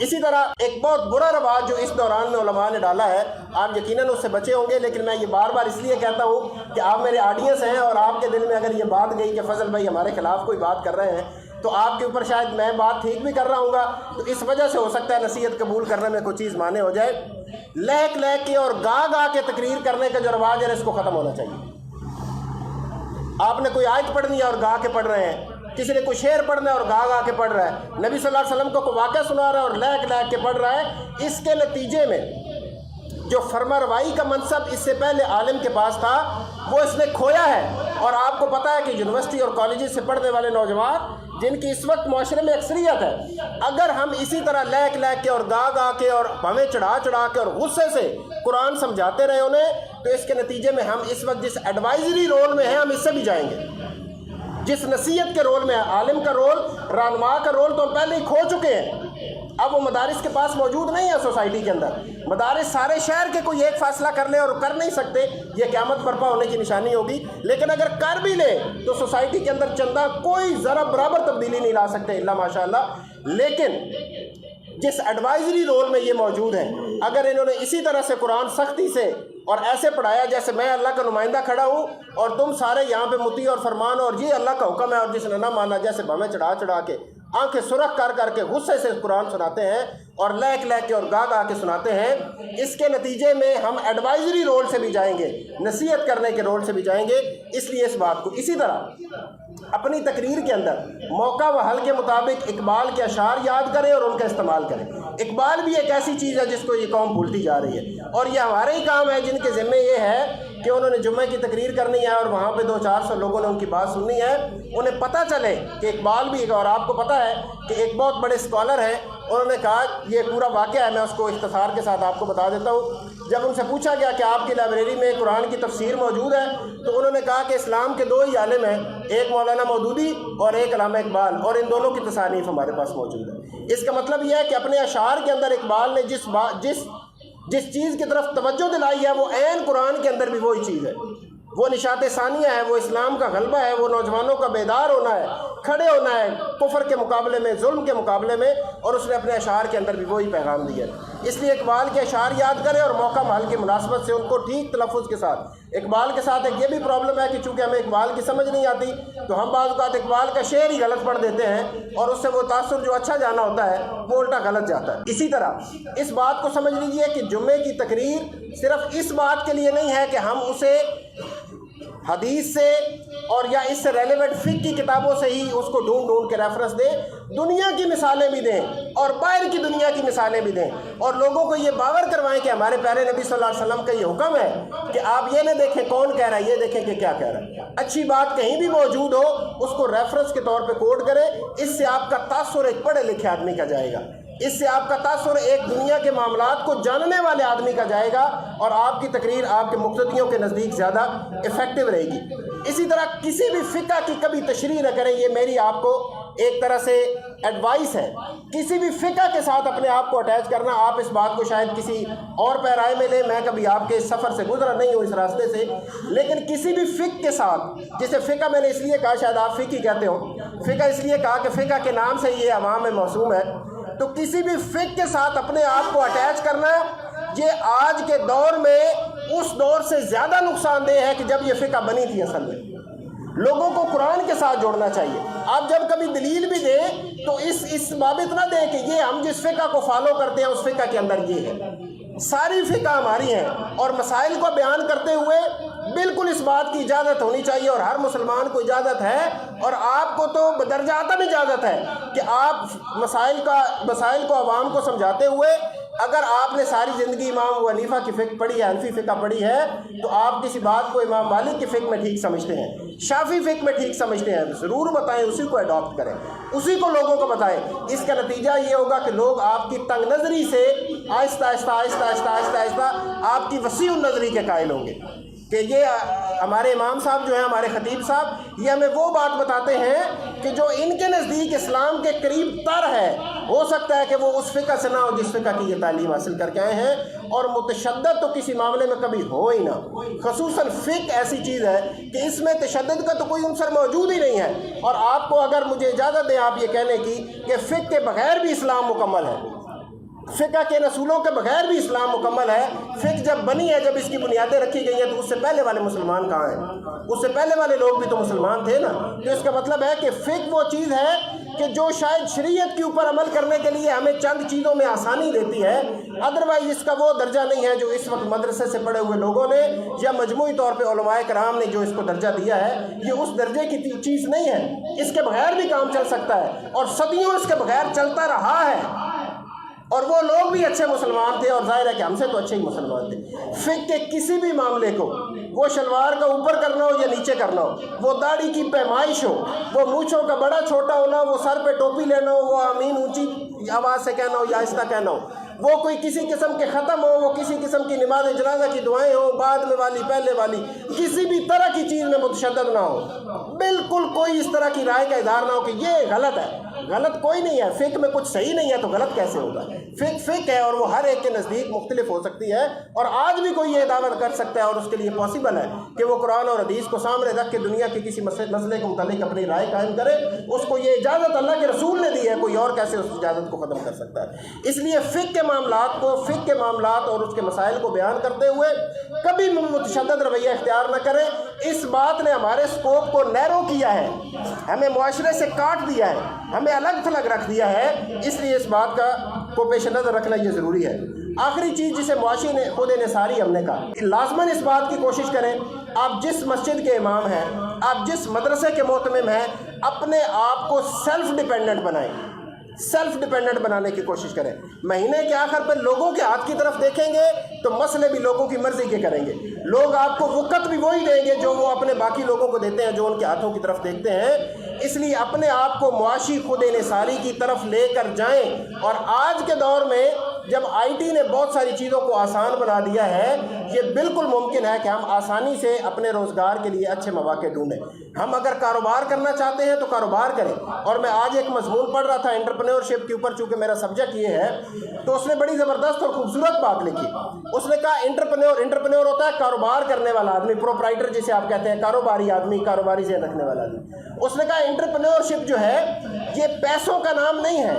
इसी तरह एक बहुत बुरा रवाज जो इस दौरान में उलमा ने डाला है, आप यकीनन उससे बचे होंगे, लेकिन मैं ये बार बार इसलिए कहता हूँ कि आप मेरे ऑडियंस हैं, और आपके दिल में अगर ये बात गई कि फजल भाई हमारे खिलाफ कोई बात कर रहे हैं, तो आपके ऊपर शायद मैं बात ठीक भी कर रहा हूँगा, तो इस वजह से हो सकता है नसीहत कबूल करने में कोई चीज़ माने हो जाए। लहक के और गा के तकरीर करने का जो रवाज है इसको ख़त्म होना चाहिए। आपने कोई आयत पढ़नी है और गा के पढ़ रहे हैं, किसी ने कोई शेर पढ़ना है और गा के पढ़ रहा है, नबी सल्लल्लाहु अलैहि वसल्लम को कोई वाक़या सुना रहा है और लहक के पढ़ रहा है, इसके नतीजे में जो फरमारवाई का मनसब इससे पहले आलिम के पास था वो इसने खोया है। और आपको पता है कि यूनिवर्सिटी और कॉलेजेस से पढ़ने वाले नौजवान जिनकी इस वक्त माशरे में अक्सरियत है, अगर हम इसी तरह लहक के और गा के और हमें चढ़ा के और गुस्से से कुरान समझाते रहे उन्हें, तो इसके नतीजे में हम इस वक्त जिस एडवाइजरी रोल में हैं हम इससे भी जाएंगे। जिस नसीहत के रोल में आलिम का रोल, रहनुमा का रोल तो हम पहले ही खो चुके हैं। अब वो मदारिस के पास मौजूद नहीं है सोसाइटी के अंदर। मदारिस सारे शहर के कोई एक फ़ैसला कर ले और कर नहीं सकते, ये क़यामत बर्पा होने की निशानी होगी। लेकिन अगर कर भी ले तो सोसाइटी के अंदर चंदा कोई ज़रा बराबर तब्दीली नहीं ला सकते इल्ला माशाअल्लाह। लेकिन जिस एडवाइजरी रोल में ये मौजूद हैं, अगर इन्होंने इसी तरह से कुरान सख्ती से और ऐसे पढ़ाया जैसे मैं अल्लाह का नुमाइंदा खड़ा हूँ और तुम सारे यहाँ पे मुती और फरमान और ये अल्लाह का हुक्म है और जिसने ना माना जैसे भमें चढ़ा चढ़ा के आंखें सुरख कर करके गुस्से से कुरान सुनाते हैं और लहक लहक के और गा गा के सुनाते हैं, इसके नतीजे में हम एडवाइजरी रोल से भी जाएंगे, नसीहत करने के रोल से भी जाएंगे। इसलिए इस बात को इसी तरह अपनी तकरीर के अंदर मौका व हल के मुताबिक इकबाल के अशार याद करें और उनका इस्तेमाल करें। इकबाल भी एक ऐसी चीज़ है जिसको ये कौम भूलती जा रही है और ये हमारे ही काम है जिनके ज़िम्मे ये है कि उन्होंने जुम्मे की तकरीर करनी है और वहाँ पे 200-400 लोगों ने उनकी बात सुननी है। उन्हें पता चले कि इकबाल भी, और आपको पता है कि एक बहुत बड़े स्कॉलर हैं, उन्होंने कहा, ये पूरा वाक़या है, मैं उसको इख्तिसार के साथ आपको बता देता हूँ। जब उनसे पूछा गया कि आपकी लाइब्रेरी में कुरान की तफसीर मौजूद है, तो उन्होंने कहा कि इस्लाम के 2 ही आलिम हैं, एक मौलाना मौदूदी और एक अल्लामा इकबाल, और इन दोनों की तसानीफ हमारे पास मौजूद है। इसका मतलब यह है कि अपने अशार के अंदर इकबाल ने जिस चीज़ की तरफ तवज्जो दिलाई है वो ऐन कुरान के अंदर भी वही चीज़ है। वो निशात सानिया है, वो इस्लाम का गलबा है, वो नौजवानों का बेदार होना है, खड़े होना है कुफर के मुकाबले में, जुल्म के मुकाबले में, और उसने अपने अशार के अंदर भी वही पैगाम दिया है। इसलिए इकबाल के अशार याद करें और मौका माल की मुनासबत से उनको ठीक तलफ़ुज़ के साथ। इकबाल के साथ एक ये भी प्रॉब्लम है कि चूँकि हमें इकबाल की समझ नहीं आती तो हम बाज़ औक़ात इकबाल का शेर ही गलत पढ़ देते हैं और उससे वो तासुर जो अच्छा जाना होता है वो उल्टा गलत जाता है। इसी तरह इस बात को समझ लीजिए कि जुम्मे की तकरीर सिर्फ इस बात के लिए नहीं है कि हम उसे हदीस से और या इससे रेलेवेंट फ़िक़्ह की किताबों से ही उसको ढूंढ ढूंढ के रेफरेंस दें, दुनिया की मिसालें भी दें और बाहर की दुनिया की मिसालें भी दें और लोगों को ये बावर करवाएं कि हमारे प्यारे नबी सल्लल्लाहु अलैहि वसल्लम का ये हुक्म है कि आप ये न देखें कौन कह रहा है, ये देखें कि क्या कह रहा है। अच्छी बात कहीं भी मौजूद हो उसको रेफरेंस के तौर पर कोट करें। इससे आपका तासुर एक पढ़े लिखे आदमी का जाएगा, इससे आपका तासुर एक दुनिया के मामलात को जानने वाले आदमी का जाएगा और आपकी तकरीर आपके मुक्तदियों के नज़दीक ज़्यादा इफ़ेक्टिव रहेगी। इसी तरह किसी भी फ़िक़्ह की कभी तशरीह न करें, ये मेरी आपको एक तरह से एडवाइस है। किसी भी फ़िक़्ह के साथ अपने आप को अटैच करना, आप इस बात को शायद किसी और पैराए में लें, मैं कभी आपके इस सफ़र से गुजरा नहीं हूँ इस रास्ते से, लेकिन किसी भी फ़िक़्ह के साथ, जिसे फ़िक़्ह मैंने इसलिए कहा, शायद आप फ़िक़्ह कहते हो, फ़िक़्ह इसलिए कहा कि फ़िक़्ह के नाम से ये अवाम में मौसूम है, तो किसी भी फ़िक़्ह के साथ अपने आप को अटैच करना ये आज के दौर में उस दौर से ज़्यादा नुकसानदेह है कि जब ये फ़िक़्ह बनी थी। असल में लोगों को कुरान के साथ जोड़ना चाहिए। आप जब कभी दलील भी दें तो इस बाबित ना दें कि ये हम जिस फ़िक़्ह को फॉलो करते हैं उस फ़िक़्ह के अंदर ये है। सारी फ़िक़्ह हमारी हैं और मसाइल को बयान करते हुए बिल्कुल इस बात की इजाज़त होनी चाहिए और हर मुसलमान को इजाज़त है और आपको तो बदरजातन इजाज़त है कि आप मसाइल को अवाम को समझाते हुए, अगर आपने सारी ज़िंदगी इमाम अबू हनीफा की फ़िक़्ह पढ़ी है, हनफी फ़िक़्ह पढ़ी है, तो आप किसी बात को इमाम मालिक की फ़िक़्ह में ठीक समझते हैं, शाफ़ी फ़िक़्ह में ठीक समझते हैं, ज़रूर बताएं, उसी को अडॉप्ट करें, उसी को लोगों को बताएं। इसका नतीजा ये होगा कि लोग आपकी तंग नज़री से आहिस्ता आहिस्ता आपकी वसीउ नज़री के कायल होंगे कि ये हमारे इमाम साहब जो हैं, हमारे ख़तीब साहब, ये हमें वो बात बताते हैं कि जो इनके नज़दीक इस्लाम के करीब तर है। हो सकता है कि वो उस फ़िक़्ह से ना हो जिस फ़िक़्ह की ये तालीम हासिल करके आए हैं, और मुतशद्दद तो किसी मामले में कभी हो ही ना। ख़ुसूसन फ़िक़्ह ऐसी चीज़ है कि इसमें तशद्दुद का तो कोई अंसर मौजूद ही नहीं है। और आपको अगर मुझे इजाज़त दें आप ये कहने की कि फ़िक़्ह के बग़ैर भी इस्लाम मुकम्मल है, फ़िक़्ह के नसूलों के बगैर भी इस्लाम मुकम्मल है। फ़िक़्ह जब बनी है, जब इसकी बुनियादें रखी गई हैं, तो उससे पहले वाले मुसलमान कहाँ हैं? उससे पहले वाले लोग भी तो मुसलमान थे ना। तो इसका मतलब है कि फ़िक़्ह वो चीज़ है कि जो शायद शरीयत के ऊपर अमल करने के लिए हमें चंद चीज़ों में आसानी देती है, अदरवाइज़ इसका वो दर्जा नहीं है जो इस वक्त मदरसे से पढ़े हुए लोगों ने या मजमूई तौर पर उलमाए कराम ने जो इसको दर्जा दिया है, ये उस दर्जे की चीज़ नहीं है। इसके बगैर भी काम चल सकता है और सदियों इसके बगैर चलता रहा है, और वो लोग भी अच्छे मुसलमान थे और जाहिर है कि हमसे तो अच्छे ही मुसलमान थे। फ़िक़्ह के किसी भी मामले को, वो शलवार का ऊपर करना हो या नीचे करना हो, वो दाढ़ी की पैमाइश हो, वो मूँछों का बड़ा छोटा होना, वो सर पे टोपी लेना हो, वो आमीन ऊंची आवाज़ से कहना हो या आहिस्ता कहना हो, وہ कोई किसी किस्म के ख़त्म हो, वो किसी किस्म की नमाज जनाजा की दुआएं हो, बाद में वाली पहले वाली, किसी भी तरह की चीज़ में मुतशद्दद ना हो, बिल्कुल कोई इस तरह की राय का इज़हार ना हो कि ये गलत है। गलत कोई नहीं है, फ़िक़्ह में कुछ सही नहीं है तो गलत कैसे होगा? फ़िक़्ह है और वो हर एक के नज़दीक मुख्तलिफ हो सकती है, और आज भी कोई ये दावा कर सकता है और उसके लिए पॉसिबल है कि वो कुरान और हदीस को सामने रख के दुनिया के किसी मसले के मुतालिक अपनी राय कायम करे। उसको ये इजाज़त अल्लाह के रसूल ने दी है, कोई और कैसे उस इजाज़त को ख़त्म कर सकता है? इसलिए फ़िक़्ह के मामलात को, फ़िक़्ह के मामलात और उसके मसाइल को बयान करते हुए कभी मुतशद्दद रवैया इख्तियार न करें। इस बात ने हमारे स्कोप को नैरो किया है, हमें मुआशरे से काट दिया है, हमें अलग थलग रख दिया है, इसलिए इस बात को पेश नज़र रखना ये ज़रूरी है। आखिरी चीज़ जिसे मुआशी ने खुद निसारी हमने कहा, लाजमन इस बात की कोशिश करें, आप जिस मस्जिद के इमाम हैं, आप जिस मदरसे के मोहतमिम हैं, अपने आप को सेल्फ डिपेंडेंट बनाएं, सेल्फ डिपेंडेंट बनाने की कोशिश करें। महीने के आखिर पर लोगों के हाथ की तरफ देखेंगे तो मसले भी लोगों की मर्ज़ी के करेंगे, लोग आपको वक़्त भी वही देंगे जो वो अपने बाकी लोगों को देते हैं, जो उनके हाथों की तरफ देखते हैं। इसलिए अपने आप को मुआशी खुद निसारी की तरफ लेकर जाएं। और आज के दौर में जब आईटी ने बहुत सारी चीज़ों को आसान बना दिया है, ये बिल्कुल मुमकिन है कि हम आसानी से अपने रोज़गार के लिए अच्छे मौके ढूंढें। हम अगर कारोबार करना चाहते हैं तो कारोबार करें। और मैं आज एक मजमून पढ़ रहा था एंटरप्रेन्योरशिप के ऊपर, चूँकि मेरा सब्जेक्ट ये है, तो उसने बड़ी ज़बरदस्त और खूबसूरत बात लिखी। उसने कहा एंटरप्रेन्योर होता है कारोबार करने वाला आदमी, प्रोप्राइटर जिसे आप कहते हैं, कारोबारी आदमी, कारोबारी से रखने वाला आदमी। उसने कहा एंटरप्रेन्योरशिप जो है ये पैसों का नाम नहीं है,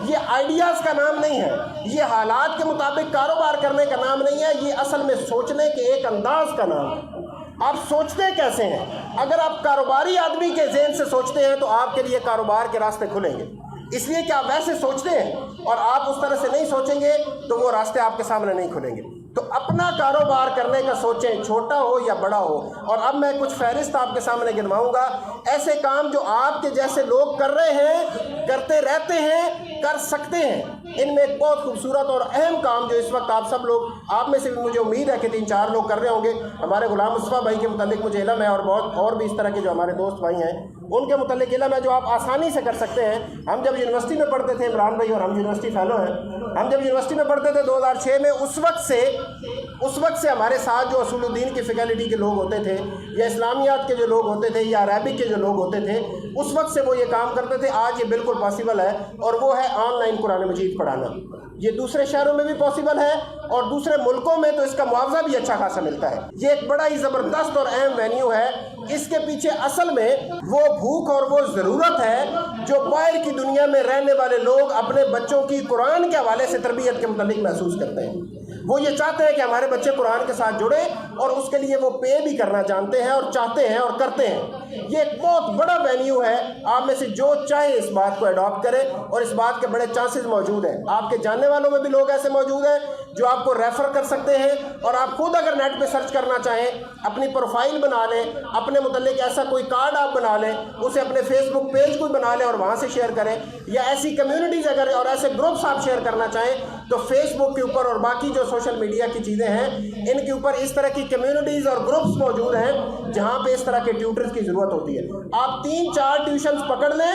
ये आइडियाज़ का नाम नहीं है, ये हालात के मुताबिक कारोबार करने का नाम नहीं है, ये असल में सोचने के एक अंदाज का नाम है। आप सोचते कैसे हैं? अगर आप कारोबारी आदमी के ज़हन से सोचते हैं तो आपके लिए कारोबार के रास्ते खुलेंगे। इसलिए कि आप वैसे सोचते हैं और आप उस तरह से नहीं सोचेंगे तो वो रास्ते आपके सामने नहीं खुलेंगे। तो अपना कारोबार करने का सोचें, छोटा हो या बड़ा हो। और अब मैं कुछ फहरिस्त आपके सामने गिनवाऊंगा, ऐसे काम जो आपके जैसे लोग कर रहे हैं, करते रहते हैं, कर सकते हैं। इनमें एक बहुत खूबसूरत और अहम काम जो इस वक्त आप सब लोग, आप में से भी मुझे उम्मीद है कि 3-4 लोग कर रहे होंगे। हमारे गुलाम मुस्तफ़ा भाई के मुतालिक मुझे इल्म है, और बहुत और भी इस तरह के जो हमारे दोस्त भाई हैं उनके मुतालिक इल्म है, जो आप आसानी से कर सकते हैं। हम जब यूनिवर्सिटी में पढ़ते थे, इमरान भाई और हम यूनिवर्सिटी फ़ेलो हैं, हम जब यूनिवर्सिटी में पढ़ते थे 2006 में, उस वक्त से हमारे साथ जो असुलुद्दीन की फैकल्टी के लोग होते थे, या इस्लामियात के जो लोग होते थे, या अरबिक के जो लोग होते थे, उस वक्त से वो ये काम करते थे। आज ये बिल्कुल पॉसिबल है, और वो है ऑनलाइन कुरान मजीद पढ़ाना। ये दूसरे शहरों में भी पॉसिबल है और दूसरे मुल्कों में तो इसका मुआवजा भी अच्छा खासा मिलता है। ये एक बड़ा ही ज़बरदस्त और अहम वेन्यू है। इसके पीछे असल में वो भूख और वो ज़रूरत है जो बाहर की दुनिया में रहने वाले लोग अपने बच्चों की कुरान के हवाले से तरबियत के मुतालिक महसूस करते हैं। वो ये चाहते हैं कि हमारे बच्चे कुरान के साथ जुड़े, और उसके लिए वो पे भी करना जानते हैं और चाहते हैं और करते हैं। ये एक बहुत बड़ा वेन्यू है। आप में से जो चाहे इस बात को अडॉप्ट करें, और इस बात के बड़े चांसेस मौजूद हैं। आपके जानने वालों में भी लोग ऐसे मौजूद हैं जो आपको रेफ़र कर सकते हैं, और आप खुद अगर नेट पे सर्च करना चाहें, अपनी प्रोफाइल बना लें, अपने मुतालिक ऐसा कोई कार्ड आप बना लें, उसे अपने फेसबुक पेज को बना लें और वहाँ से शेयर करें। या ऐसी कम्युनिटीज़ अगर और ऐसे ग्रुप्स आप शेयर करना चाहें तो फेसबुक के ऊपर और बाकी जो सोशल मीडिया की चीज़ें हैं, इनके ऊपर इस तरह की कम्युनिटीज़ और ग्रुप्स मौजूद हैं जहाँ पे इस तरह के ट्यूटर्स की ज़रूरत होती है। आप 3-4 ट्यूशन्स पकड़ लें,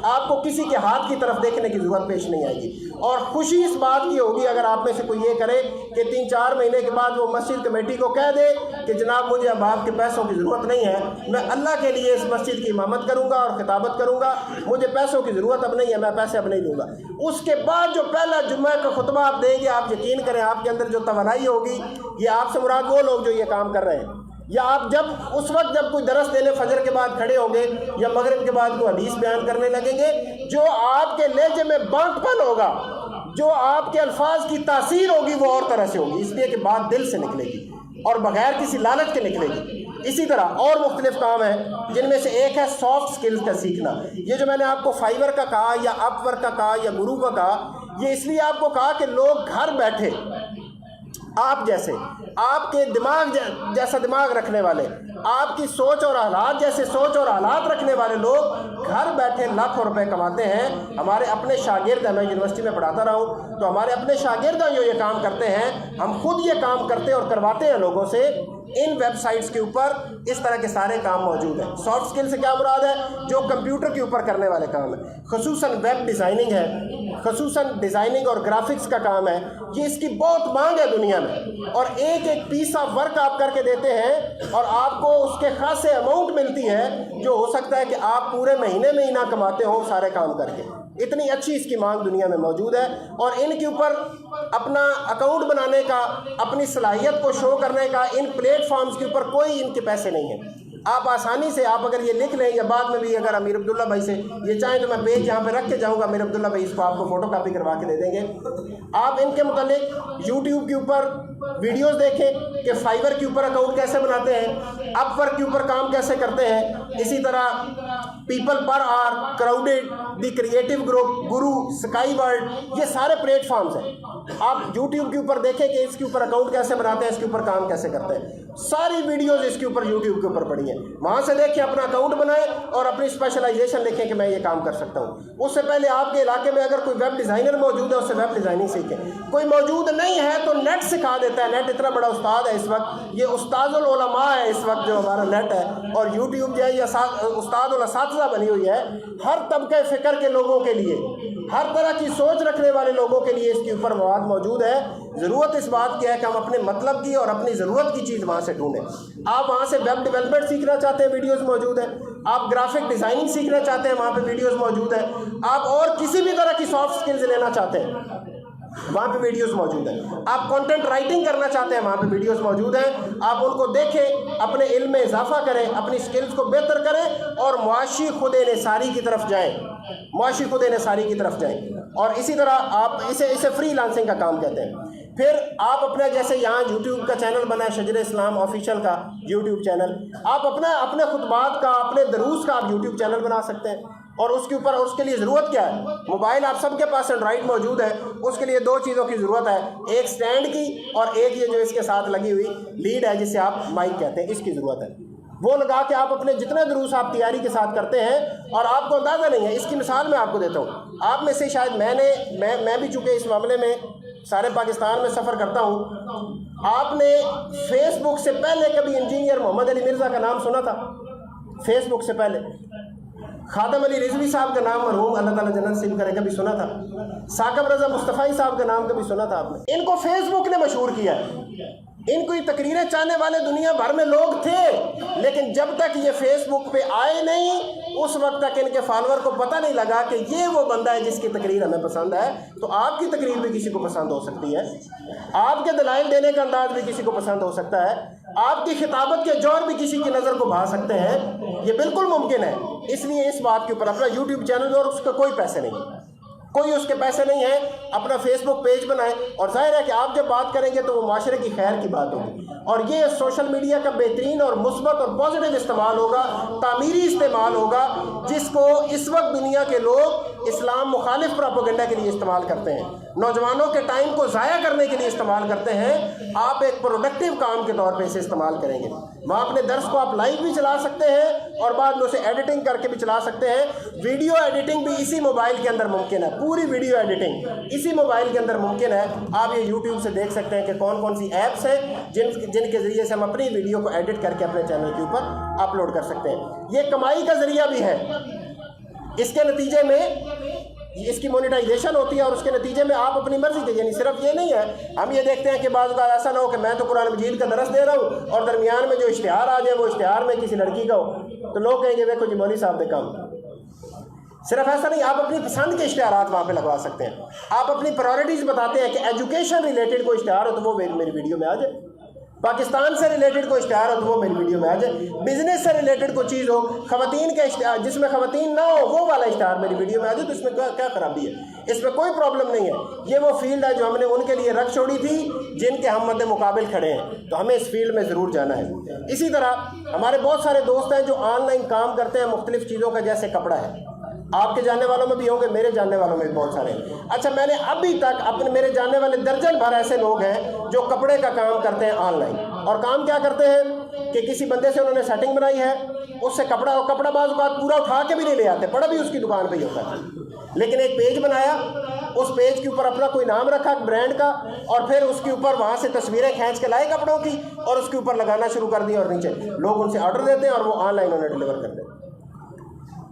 आपको किसी के हाथ की तरफ देखने की ज़रूरत पेश नहीं आएगी। और खुशी इस बात की होगी अगर आप में से कोई ये करे कि 3-4 महीने के बाद वो मस्जिद कमेटी को कह दे कि जनाब मुझे अब आपके पैसों की ज़रूरत नहीं है, मैं अल्लाह के लिए इस मस्जिद की इमामत करूँगा और खिताबत करूँगा, मुझे पैसों की ज़रूरत अब नहीं है, मैं पैसे अब नहीं दूँगा। उसके बाद जो पहला जुम्मे का खुतबा आप देंगे, आप यकीन करें आपके अंदर जो तवानाई होगी, ये आपसे मुराद वो लोग जो ये काम कर रहे हैं। या आप जब उस वक्त जब कोई दरस देने फजर के बाद खड़े होंगे या मगरिब के बाद कोई हदीस बयान करने लगेंगे, जो आपके लहजे में बांटपन होगा, जो आपके अल्फाज की तासीर होगी, वो और तरह से होगी, इसलिए कि बात दिल से निकलेगी और बगैर किसी लालच के निकलेगी। इसी तरह और मुख्तलिफ काम हैं, जिनमें से एक है सॉफ्ट स्किल्स का सीखना। ये जो मैंने आपको फाइवर का कहा या अपवर्क का कहा या गुरु का कहा, ये इसलिए आपको कहा कि लोग घर बैठे आप जैसे, आपके दिमाग जैसा दिमाग रखने वाले, आपकी सोच और हालात जैसे सोच और हालात रखने वाले लोग घर बैठे लाखों रुपए कमाते हैं। हमारे अपने शागिर्द हैं, मैं यूनिवर्सिटी में पढ़ाता रहा हूँ, तो हमारे अपने शागिर्द जो ये काम करते हैं, हम खुद ये काम करते और करवाते हैं लोगों से इन वेबसाइट्स के ऊपर इस तरह के सारे काम मौजूद हैं। सॉफ्ट स्किल से क्या मुराद है? जो कंप्यूटर के ऊपर करने वाले काम है, खसूसन वेब डिज़ाइनिंग है, खसूसन डिज़ाइनिंग और ग्राफिक्स का काम है, ये इसकी बहुत मांग है दुनिया में। और एक एक पीस ऑफ वर्क आप करके देते हैं और आपको उसके खासे अमाउंट मिलती है, जो हो सकता है कि आप पूरे महीने में ही ना कमाते हो सारे काम करके। इतनी अच्छी इसकी मांग दुनिया में मौजूद है। और इनके ऊपर अपना अकाउंट बनाने का, अपनी सलाहियत को शो करने का इन प्लेटफॉर्म्स के ऊपर कोई इनके पैसे नहीं है। आप आसानी से, आप अगर ये लिख लें या बाद में भी अगर अमीर अब्दुल्ला भाई से ये चाहें तो मैं पेज यहाँ पे रख के जाऊँगा, अमीर अब्दुल्ला भाई इसको आपको फ़ोटो कापी करवा के दे देंगे। आप इनके मुतालिक यूट्यूब के ऊपर वीडियोस देखें कि फाइवर के ऊपर अकाउंट कैसे बनाते हैं, अपवर्क के ऊपर काम कैसे करते हैं, इसी तरह people per hour, crowded, the creative group, guru, sky world, ये सारे प्लेटफॉर्म्स हैं। आप यूट्यूब के ऊपर देखें कि इसके ऊपर अकाउंट कैसे बनाते हैं, इसके ऊपर काम कैसे करते हैं। सारी वीडियोस इसके ऊपर यूट्यूब के ऊपर पड़ी हैं। वहाँ से देखिए, अपना अकाउंट बनाएं और अपनी स्पेशलाइजेशन लिखें कि मैं ये काम कर सकता हूँ। उससे पहले आपके इलाके में अगर कोई वेब डिज़ाइनर मौजूद है, उससे वेब डिज़ाइनिंग सीखें। कोई मौजूद नहीं है तो नेट सिखा देता है। नेट इतना बड़ा उस्ताद है इस वक्त, ये उस्तादुल उलमा है इस वक्त जो हमारा नेट है। और यूट्यूब जो है ये उस्तादुल असातिज़ा बनी हुई है हर तबके फ़िक्र के लोगों के लिए, हर तरह की सोच रखने वाले लोगों के लिए इसके ऊपर मवाद मौजूद है। ज़रूरत इस बात की है कि हम अपने मतलब की और अपनी ज़रूरत की चीज़ वहाँ से ढूंढें। आप वहाँ से वेब डेवलपमेंट सीखना चाहते हैं, वीडियोस मौजूद है। आप ग्राफिक डिज़ाइनिंग सीखना चाहते हैं, वहाँ पे वीडियोस मौजूद है। आप और किसी भी तरह की सॉफ्ट स्किल्स लेना चाहते हैं, वहाँ पे वीडियोस मौजूद है। आप कंटेंट राइटिंग करना चाहते हैं, वहाँ पे वीडियोस मौजूद हैं। आप उनको देखें, अपने इल्म में इजाफा करें, अपनी स्किल्स को बेहतर करें और मुआशी खुद इन्हिसारी की तरफ जाएं, मुआशी खुद इन्हिसारी की तरफ जाएं। और इसी तरह आप इसे फ्रीलांसिंग का काम कहते हैं। फिर आप अपना, जैसे यहाँ यूट्यूब का चैनल बना है शजर इस्लाम ऑफिशियल का यूट्यूब चैनल, आप अपने खुतबात का, अपने दरूस का आप यूट्यूब चैनल बना सकते हैं। और उसके ऊपर, उसके लिए ज़रूरत क्या है? मोबाइल आप सबके पास एंड्रॉइड मौजूद है। उसके लिए दो चीज़ों की ज़रूरत है, एक स्टैंड की और एक ये जो इसके साथ लगी हुई लीड है जिसे आप माइक कहते हैं, इसकी ज़रूरत है। वो लगा के आप अपने जितने दुरूस आप तैयारी के साथ करते हैं और आपको अंदाज़ा नहीं है। इसकी मिसाल मैं आपको देता हूँ। आप में से शायद मैं भी चूँकि इस मामले में सारे पाकिस्तान में सफ़र करता हूँ, आपने फेसबुक से पहले कभी इंजीनियर मोहम्मद अली मिर्ज़ा का नाम सुना था? फेसबुक से पहले खादम अली रिजवी साहब का नाम, मरहूम अल्लाह ताला जन्नत नसीब करे, कभी सुना था? साकिब रज़ा मुस्तफ़ाई साहब का नाम कभी सुना था आपने? इनको फेसबुक ने मशहूर किया है। इनको ये तकरीरें चाहने वाले दुनिया भर में लोग थे, लेकिन जब तक ये फेसबुक पे आए नहीं उस वक्त तक इनके फॉलोअर को पता नहीं लगा कि ये वो बंदा है जिसकी तकरीर हमें पसंद है। तो आपकी तकरीर भी किसी को पसंद हो सकती है, आपके दलाइल देने का अंदाज भी किसी को पसंद हो सकता है, आपकी खिताबत के जौहर भी किसी की नज़र को भा सकते हैं। ये बिल्कुल मुमकिन है। इसलिए इस बात के ऊपर अपना यूट्यूब चैनल, और उसका कोई पैसे नहीं, कोई उसके पैसे नहीं है, अपना फेसबुक पेज बनाएं। और जाहिर है कि आप जब बात करेंगे तो वो माशरे की खैर की बात होगी और ये सोशल मीडिया का बेहतरीन और मुस्बत और पॉजिटिव इस्तेमाल होगा, तामीरी इस्तेमाल होगा, जिसको इस वक्त दुनिया के लोग इस्लाम मुखालिफ प्रोपेगेंडा के लिए इस्तेमाल करते हैं, नौजवानों के टाइम को ज़ाया करने के लिए इस्तेमाल करते हैं। आप एक प्रोडक्टिव काम के तौर पे इसे इस्तेमाल करेंगे। वहाँ अपने दर्स को आप लाइव भी चला सकते हैं और बाद में उसे एडिटिंग करके भी चला सकते हैं। वीडियो एडिटिंग भी इसी मोबाइल के अंदर मुमकिन है, पूरी वीडियो एडिटिंग इसी मोबाइल के अंदर मुमकिन है। आप ये यूट्यूब से देख सकते हैं कि कौन कौन सी ऐप्स हैं जिनके ज़रिए से हम अपनी वीडियो को एडिट करके अपने चैनल के ऊपर अपलोड कर सकते हैं। ये कमाई का ज़रिया भी है। इसके नतीजे में इसकी मोनेटाइजेशन होती है और उसके नतीजे में आप अपनी मर्जी के, यानी सिर्फ ये नहीं है हम ये देखते हैं कि बाज़ बार ऐसा ना हो कि मैं तो कुरान मजीद का दरस दे रहा हूँ और दरमियान में जो इश्तिहार आ जाए वो इश्तिहार में किसी लड़की का हो तो लोग कहेंगे देखो जी मौलवी साहब ने काम। सिर्फ ऐसा नहीं, आप अपनी पसंद के इश्तिहारात वहाँ पे लगवा सकते हैं। आप अपनी प्रायोरिटीज़ बताते हैं कि एजुकेशन रिलेटेड कोई इश्तिहार हो तो वो मेरी वीडियो में आ जाए, पाकिस्तान से रिलेटेड कोई इश्तिहार हो तो वो मेरी वीडियो में आ जाए, बिजनेस से रिलेटेड कोई चीज़ हो, खवातीन का इश्तिहार जिसमें खवातीन ना हो वो वाला इश्तिहार मेरी वीडियो में आ जाए, तो इसमें क्या खराबी है? इसमें कोई प्रॉब्लम नहीं है। ये वो फील्ड है जो हमने उनके लिए रख छोड़ी थी जिनके हम मद्दे मुकाबिल खड़े हैं, तो हमें इस फील्ड में ज़रूर जाना है। इसी तरह हमारे बहुत सारे दोस्त हैं जो ऑनलाइन काम करते हैं मुख्तलिफ़ चीज़ों का, जैसे कपड़ा है, आपके जानने वालों में भी होंगे, मेरे जानने वालों में भी बहुत सारे। अच्छा, मैंने अभी तक मेरे जानने वाले दर्जन भर ऐसे लोग हैं जो कपड़े का काम करते हैं ऑनलाइन। और काम क्या करते हैं कि किसी बंदे से उन्होंने सेटिंग बनाई है, उससे कपड़ा बाज़ पूरा उठा के भी नहीं ले आते, पड़ा भी उसकी दुकान पे ही होता है, लेकिन एक पेज बनाया, उस पेज के ऊपर अपना कोई नाम रखा ब्रांड का, और फिर उसके ऊपर वहाँ से तस्वीरें खींच के लाए कपड़ों की और उसके ऊपर लगाना शुरू कर दी, और नीचे लोग उनसे ऑर्डर देते हैं और वो ऑनलाइन उन्हें डिलीवर कर देते हैं।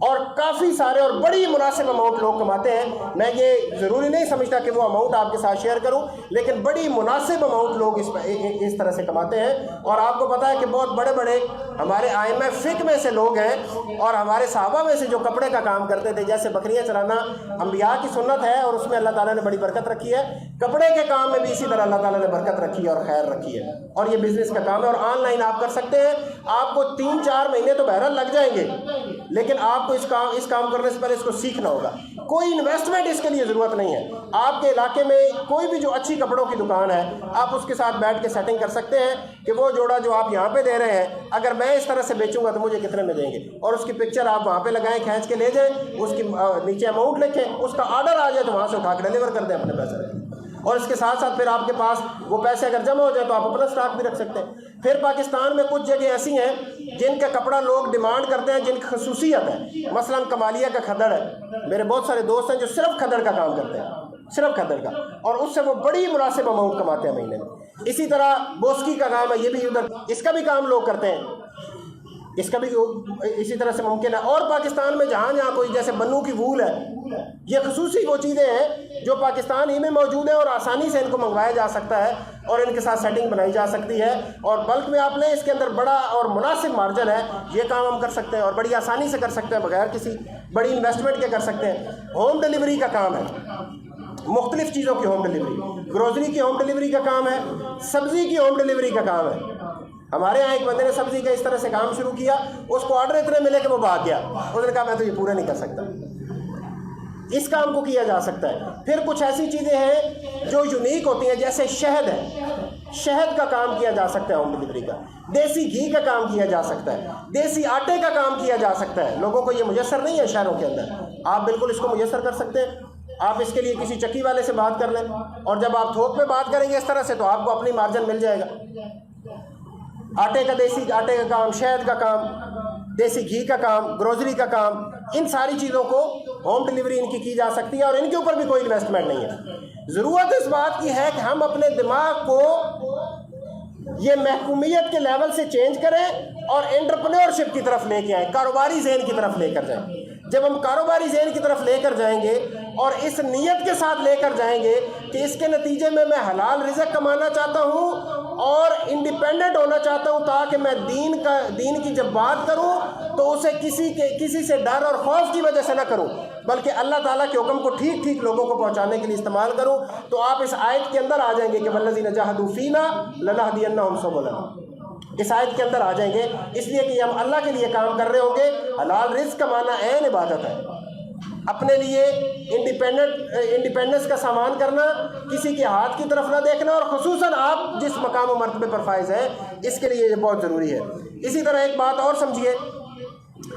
और काफ़ी सारे और बड़ी मुनासिब अमाउंट लोग कमाते हैं। मैं ये ज़रूरी नहीं समझता कि वो अमाउंट आपके साथ शेयर करूं, लेकिन बड़ी मुनासिब अमाउंट लोग इस तरह से कमाते हैं। और आपको पता है कि बहुत बड़े बड़े हमारे आइम्मा फ़िक़्ह में से लोग हैं और हमारे सहाबा में से जो कपड़े का काम करते थे, जैसे बकरियाँ चराना अंबिया की सुन्नत है और उसमें अल्लाह ताला ने बड़ी बरकत रखी है, कपड़े के काम में भी इसी तरह अल्लाह ताला ने बरकत रखी है और खैर रखी है। और ये बिज़नेस का काम है और ऑनलाइन आप कर सकते हैं। आपको 3-4 महीने तो बहरहाल लग जाएंगे, लेकिन आपको इस काम करने से पहले इसको सीखना होगा। कोई इन्वेस्टमेंट इसके लिए ज़रूरत नहीं है। आपके इलाके में कोई भी जो अच्छी कपड़ों की दुकान है, आप उसके साथ बैठ के सेटिंग कर सकते हैं कि वो जोड़ा जो आप यहाँ पे दे रहे हैं, अगर मैं इस तरह से बेचूंगा तो मुझे कितने में देंगे, और उसकी पिक्चर आप वहाँ पे लगाएं, खींच के ले जाएं, उसकी नीचे अमाउंट लिखें, उसका ऑर्डर आ जाए तो वहाँ से उठा के डिलीवर कर दें, अपने पैसे रखें। और इसके साथ साथ फिर आपके पास वो पैसे अगर जमा हो जाए तो आप अपना स्टॉक भी रख सकते हैं। फिर पाकिस्तान में कुछ जगह ऐसी हैं जिनका कपड़ा लोग डिमांड करते हैं, जिनकी खसूसियत है, मसलन कमालिया का खदड़ है। मेरे बहुत सारे दोस्त हैं जो सिर्फ खदड़ का काम करते हैं, सिर्फ खदड़ का, और उससे वो बड़ी मुनासिब अमाउंट कमाते हैं महीने में। इसी तरह बोस्की का काम है, ये भी उधर इसका भी काम लोग करते हैं, इसका भी इसी तरह से मुमकिन है। और पाकिस्तान में जहाँ जहाँ कोई जैसे बन्नू की वूल है, ये खसूसी वो चीज़ें हैं जो पाकिस्तान ही में मौजूद है और आसानी से इनको मंगवाया जा सकता है और इनके साथ सेटिंग बनाई जा सकती है। और बल्क में आप लें, इसके अंदर बड़ा और मुनासिब मार्जिन है, ये काम हम कर सकते हैं और बड़ी आसानी से कर सकते हैं, बगैर किसी बड़ी इन्वेस्टमेंट के कर सकते हैं। होम डिलीवरी का काम है, मुख्तलिफ चीज़ों की होम डिलीवरी, ग्रोसरी की होम डिलीवरी का काम है, सब्ज़ी की होम डिलीवरी का काम है। हमारे यहाँ एक बंदे ने सब्ज़ी का इस तरह से काम शुरू किया, उसको ऑर्डर इतने मिले कि वो भाग गया, उसने कहा मैं तो ये पूरा नहीं कर सकता। इस काम को किया जा सकता है। फिर कुछ ऐसी चीज़ें हैं जो यूनिक होती हैं, जैसे शहद है, शहद का काम किया जा सकता है होम डिलीवरी का, देसी घी का काम किया जा सकता है, देसी आटे का काम किया जा सकता है। लोगों को ये मुयस्सर नहीं है शहरों के अंदर, आप बिल्कुल इसको मुयस्सर कर सकते हैं। आप इसके लिए किसी चक्की वाले से बात कर लें, और जब आप थोक पे बात करेंगे इस तरह से तो आपको अपनी मार्जिन मिल जाएगा। आटे का, देसी आटे का काम, शहद का काम, देसी घी का काम, ग्रोसरी का काम, इन सारी चीज़ों को होम डिलीवरी इनकी की जा सकती है और इनके ऊपर भी कोई इन्वेस्टमेंट नहीं है। ज़रूरत इस बात की है कि हम अपने दिमाग को ये महकूमियत के लेवल से चेंज करें और एंटरप्रेन्योरशिप की तरफ लेके आएँ, कारोबारी ज़हन की तरफ लेकर जाएं। जब हम कारोबारी ज़हन की तरफ लेकर जाएंगे और इस नीयत के साथ लेकर जाएंगे कि इसके नतीजे में मैं हलाल रिज़्क कमाना चाहता हूँ और इंडिपेंडेंट होना चाहता हूँ, ताकि मैं दीन की जब बात करूँ तो उसे किसी से डर और खौफ की वजह से ना करूँ, बल्कि अल्लाह ताला के हुक्म को ठीक ठीक लोगों को पहुँचाने के लिए इस्तेमाल करूँ, तो आप इस आयत के अंदर आ जाएंगे कि वल्लज़ीना जाहदू फ़ीना लनहदियन्नहुम सुबुलना। इस आयत के अंदर आ जाएंगे, इसलिए कि हम अल्लाह के लिए काम कर रहे होंगे। हलाल रिज़्क कमाना ऐन इबादत है। अपने लिए इंडिपेंडेंस का सामान करना, किसी के हाथ की तरफ ना देखना, और खुसूसन आप जिस मकाम व मर्तबे पर फाइज है, इसके लिए ये बहुत ज़रूरी है। इसी तरह एक बात और समझिए,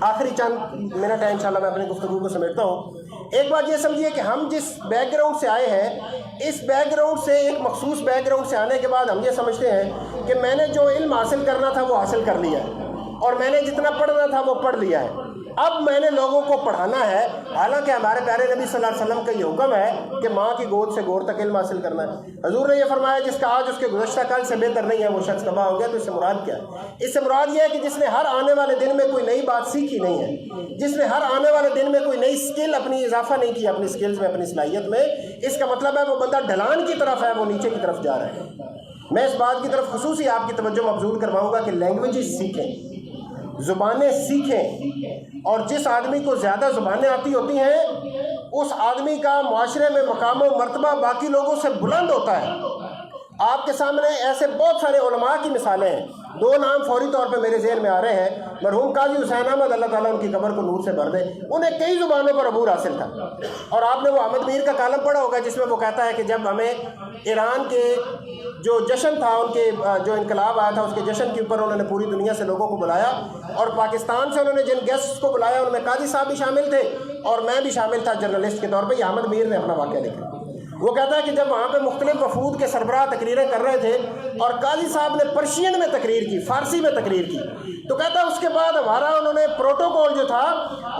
आखिरी चंद मिनट है इंशाल्लाह मैं अपनी गुफ्तगू को समेटता हूँ। एक बात ये समझिए कि हम जिस बैकग्राउंड से आए हैं, इस बैकग्राउंड से, एक मखसूस बैकग्राउंड से आने के बाद हम ये समझते हैं कि मैंने जो इल्म हासिल करना था वो हासिल कर लिया है और मैंने जितना पढ़ना था वो पढ़ लिया है। अब मैंने लोगों को पढ़ाना है, हालांकि हमारे प्यारे नबी सल्लल्लाहु अलैहि वसल्लम का ये हुक्म है कि माँ की गोद से गौर तक इल्म हासिल करना है। हजूर ने यह फरमाया जिसका आज उसके गुज़श्ता कल से बेहतर नहीं है वो शख्स तबाह हो गया। तो इससे मुराद क्या है? इससे मुराद यह है कि जिसने हर आने वाले दिन में कोई नई बात सीखी नहीं है, जिसने हर आने वाले दिन में कोई नई स्किल अपनी इजाफा नहीं किया अपनी स्किल्स में, अपनी सलाहियत में, इसका मतलब है वो बंदा ढलान की तरफ है, वो नीचे की तरफ जा रहा है। मैं इस बात की तरफ खुसूसी आपकी तवज्जो मबजूल करवाऊँगा कि लैंग्वेजेस सीखें, ज़ुबानें सीखें, और जिस आदमी को ज़्यादा ज़ुबानें आती होती हैं उस आदमी का मुआशरे में मकाम व मर्तबा बाकी लोगों से बुलंद होता है। आपके सामने ऐसे बहुत सारे उलमा की मिसालें हैं। दो नाम फौरी तौर पे मेरे ज़हन में आ रहे हैं। मरहूम काजी हुसैन अहमद, अल्लाह ताला उनकी कब्र को नूर से भर दे, उन्हें कई ज़ुबानों पर अबूर हासिल था। और आपने वो अहमद मीर का कालम पढ़ा होगा जिसमें वो कहता है कि जब हमें ईरान के जो जश्न था, उनके जो इनकलाब आया था, उसके जश्न के ऊपर उन्होंने पूरी दुनिया से लोगों को बुलाया, और पाकिस्तान से उन्होंने जिन गेस्ट्स को बुलाया उनमें काजी साहब भी शामिल थे और मैं भी शामिल था जर्नलिस्ट के तौर पर। अहमद मीर ने अपना वाक़या लिखा। وہ کہتا ہے کہ جب وہاں پہ مختلف وفود کے سربراہ تقریریں کر رہے تھے اور قاضی صاحب نے پرشین میں تقریر کی، فارسی میں تقریر کی، تو کہتا ہے اس کے بعد ہمارا انہوں نے پروٹوکول جو تھا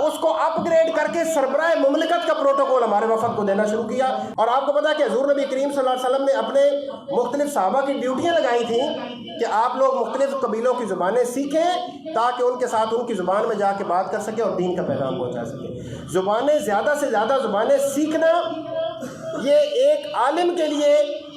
اس کو اپ گریڈ کر کے سربراہ مملکت کا پروٹوکول ہمارے وفد کو دینا شروع کیا۔ اور آپ کو پتا ہے کہ حضور نبی کریم صلی اللہ علیہ وسلم نے اپنے مختلف صحابہ کی ڈیوٹیاں لگائی تھیں کہ آپ لوگ مختلف قبیلوں کی زبانیں سیکھیں تاکہ ان کے ساتھ ان کی زبان میں جا کے بات کر سکیں اور دین کا پیغام پہنچا سکیں۔ زبانیں زیادہ سے زیادہ زبانیں سیکھنا یہ ایک عالم کے لیے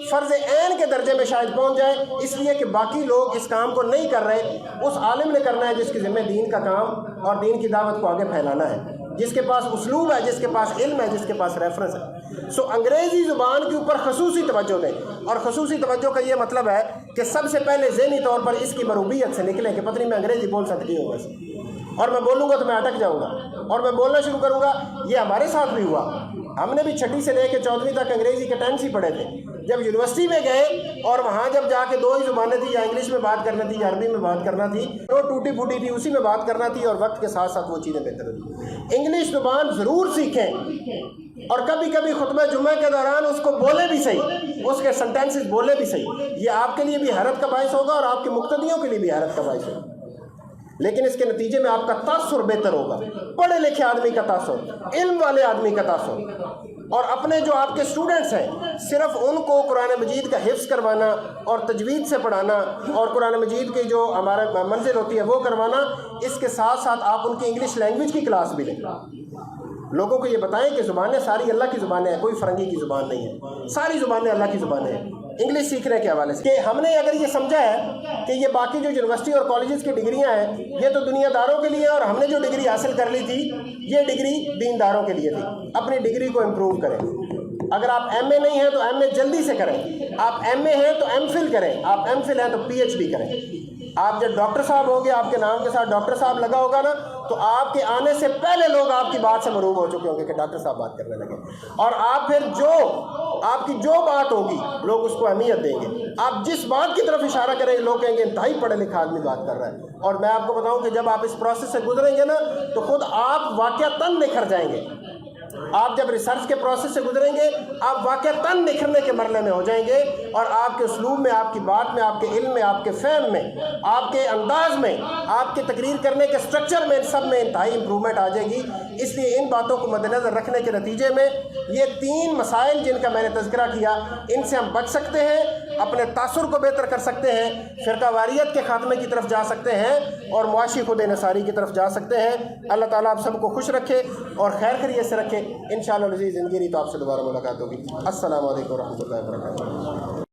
فرض عین کے درجے میں شاید پہنچ جائے، اس لیے کہ باقی لوگ اس کام کو نہیں کر رہے، اس عالم نے کرنا ہے جس کے ذمہ دین کا کام اور دین کی دعوت کو آگے پھیلانا ہے، جس کے پاس اسلوب ہے، جس کے پاس علم ہے، جس کے پاس ریفرنس ہے۔ سو انگریزی زبان کے اوپر خصوصی توجہ دیں، اور خصوصی توجہ کا یہ مطلب ہے کہ سب سے پہلے ذہنی طور پر اس کی مروبیت سے نکلیں کہ پتہ نہیں میں انگریزی بول سکتی ہوں بس، اور میں بولوں گا تو میں اٹک جاؤں گا اور میں بولنا شروع کروں گا۔ یہ ہمارے ساتھ بھی ہوا، ہم نے بھی 6 سے لے کے 14ویں تک انگریزی کے ٹینس ہی پڑھے تھے۔ جب یونیورسٹی میں گئے اور وہاں جب جا کے 2 ہی زبانیں تھی، یا انگلش میں بات کرنا تھی یا عربی میں بات کرنا تھی، جو ٹوٹی پھوٹی تھی اسی میں بات کرنا تھی، اور وقت کے ساتھ ساتھ وہ چیزیں بہتر ہوتی۔ انگلش زبان ضرور سیکھیں، اور کبھی کبھی خطبہ جمعہ کے دوران اس کو بولے بھی صحیح، اس کے سنٹینسز بولے بھی صحیح، یہ آپ کے لیے بھی حیرت کا باعث ہوگا اور آپ کے مقتدیوں کے لیے بھی حیرت کا باعث ہوگا، لیکن اس کے نتیجے میں آپ کا تاثر بہتر ہوگا، پڑھے لکھے آدمی کا تاثر، علم والے آدمی کا تاثر۔ اور اپنے جو آپ کے اسٹوڈنٹس ہیں صرف ان کو قرآن مجید کا حفظ کروانا اور تجوید سے پڑھانا اور قرآن مجید کی جو ہمارا منزل ہوتی ہے وہ کروانا، اس کے ساتھ ساتھ آپ ان کی انگلش لینگویج کی کلاس بھی لیں۔ لوگوں کو یہ بتائیں کہ زبانیں ساری اللہ کی زبانیں ہیں، کوئی فرنگی کی زبان نہیں ہے، ساری زبانیں اللہ کی زبانیں ہیں۔ انگلش سیکھنے کے حوالے سے کہ ہم نے اگر یہ سمجھا ہے کہ یہ باقی جو یونیورسٹی اور کالجز کی ڈگریاں ہیں یہ تو دنیا داروں کے لیے، اور ہم نے جو ڈگری حاصل کر لی تھی یہ ڈگری دینداروں کے لیے تھی، اپنی ڈگری کو امپروو کریں۔ اگر آپ ایم اے نہیں ہیں تو ایم اے جلدی سے کریں، آپ ایم اے ہیں تو ایم فل کریں، آپ ایم فل ہیں تو پی ایچ ڈی کریں۔ آپ جب ڈاکٹر صاحب ہوں گے، آپ کے نام کے ساتھ ڈاکٹر صاحب لگا ہوگا نا، تو آپ کے آنے سے پہلے لوگ آپ کی بات سے مروب ہو چکے ہوں گے کہ ڈاکٹر صاحب بات کرنے لگے، اور آپ پھر آپ کی جو بات ہوگی لوگ اس کو اہمیت دیں گے۔ آپ جس بات کی طرف اشارہ کریں گے لوگ کہیں گے انتہائی پڑھے لکھا آدمی بات کر رہا ہے۔ اور میں آپ کو بتاؤں کہ جب آپ اس پروسیس سے گزریں گے نا تو خود آپ واقعتاً نکھر جائیں گے۔ آپ جب ریسرچ کے پروسیس سے گزریں گے آپ واقعتاً نکھرنے کے مرحلے میں ہو جائیں گے، اور آپ کے اسلوب میں، آپ کی بات میں، آپ کے علم میں، آپ کے فہم میں، آپ کے انداز میں، آپ کے تقریر کرنے کے سٹرکچر میں، ان سب میں انتہائی امپرومنٹ آ جائے گی۔ اس لیے ان باتوں کو مد نظر رکھنے کے نتیجے میں یہ 3 مسائل جن کا میں نے تذکرہ کیا، ان سے ہم بچ سکتے ہیں، اپنے تاثر کو بہتر کر سکتے ہیں، فرقہ واریت کے خاتمے کی طرف جا سکتے ہیں، اور معاشی خود انحصاری کی طرف جا سکتے ہیں۔ اللہ تعالیٰ آپ سب کو خوش رکھے اور خیر خیریت سے رکھے۔ انشاءاللہ لذیذ زندگی رہی تو آپ سے دوبارہ ملاقات ہوگی۔ السلام علیکم ورحمۃ اللہ وبرکاتہ۔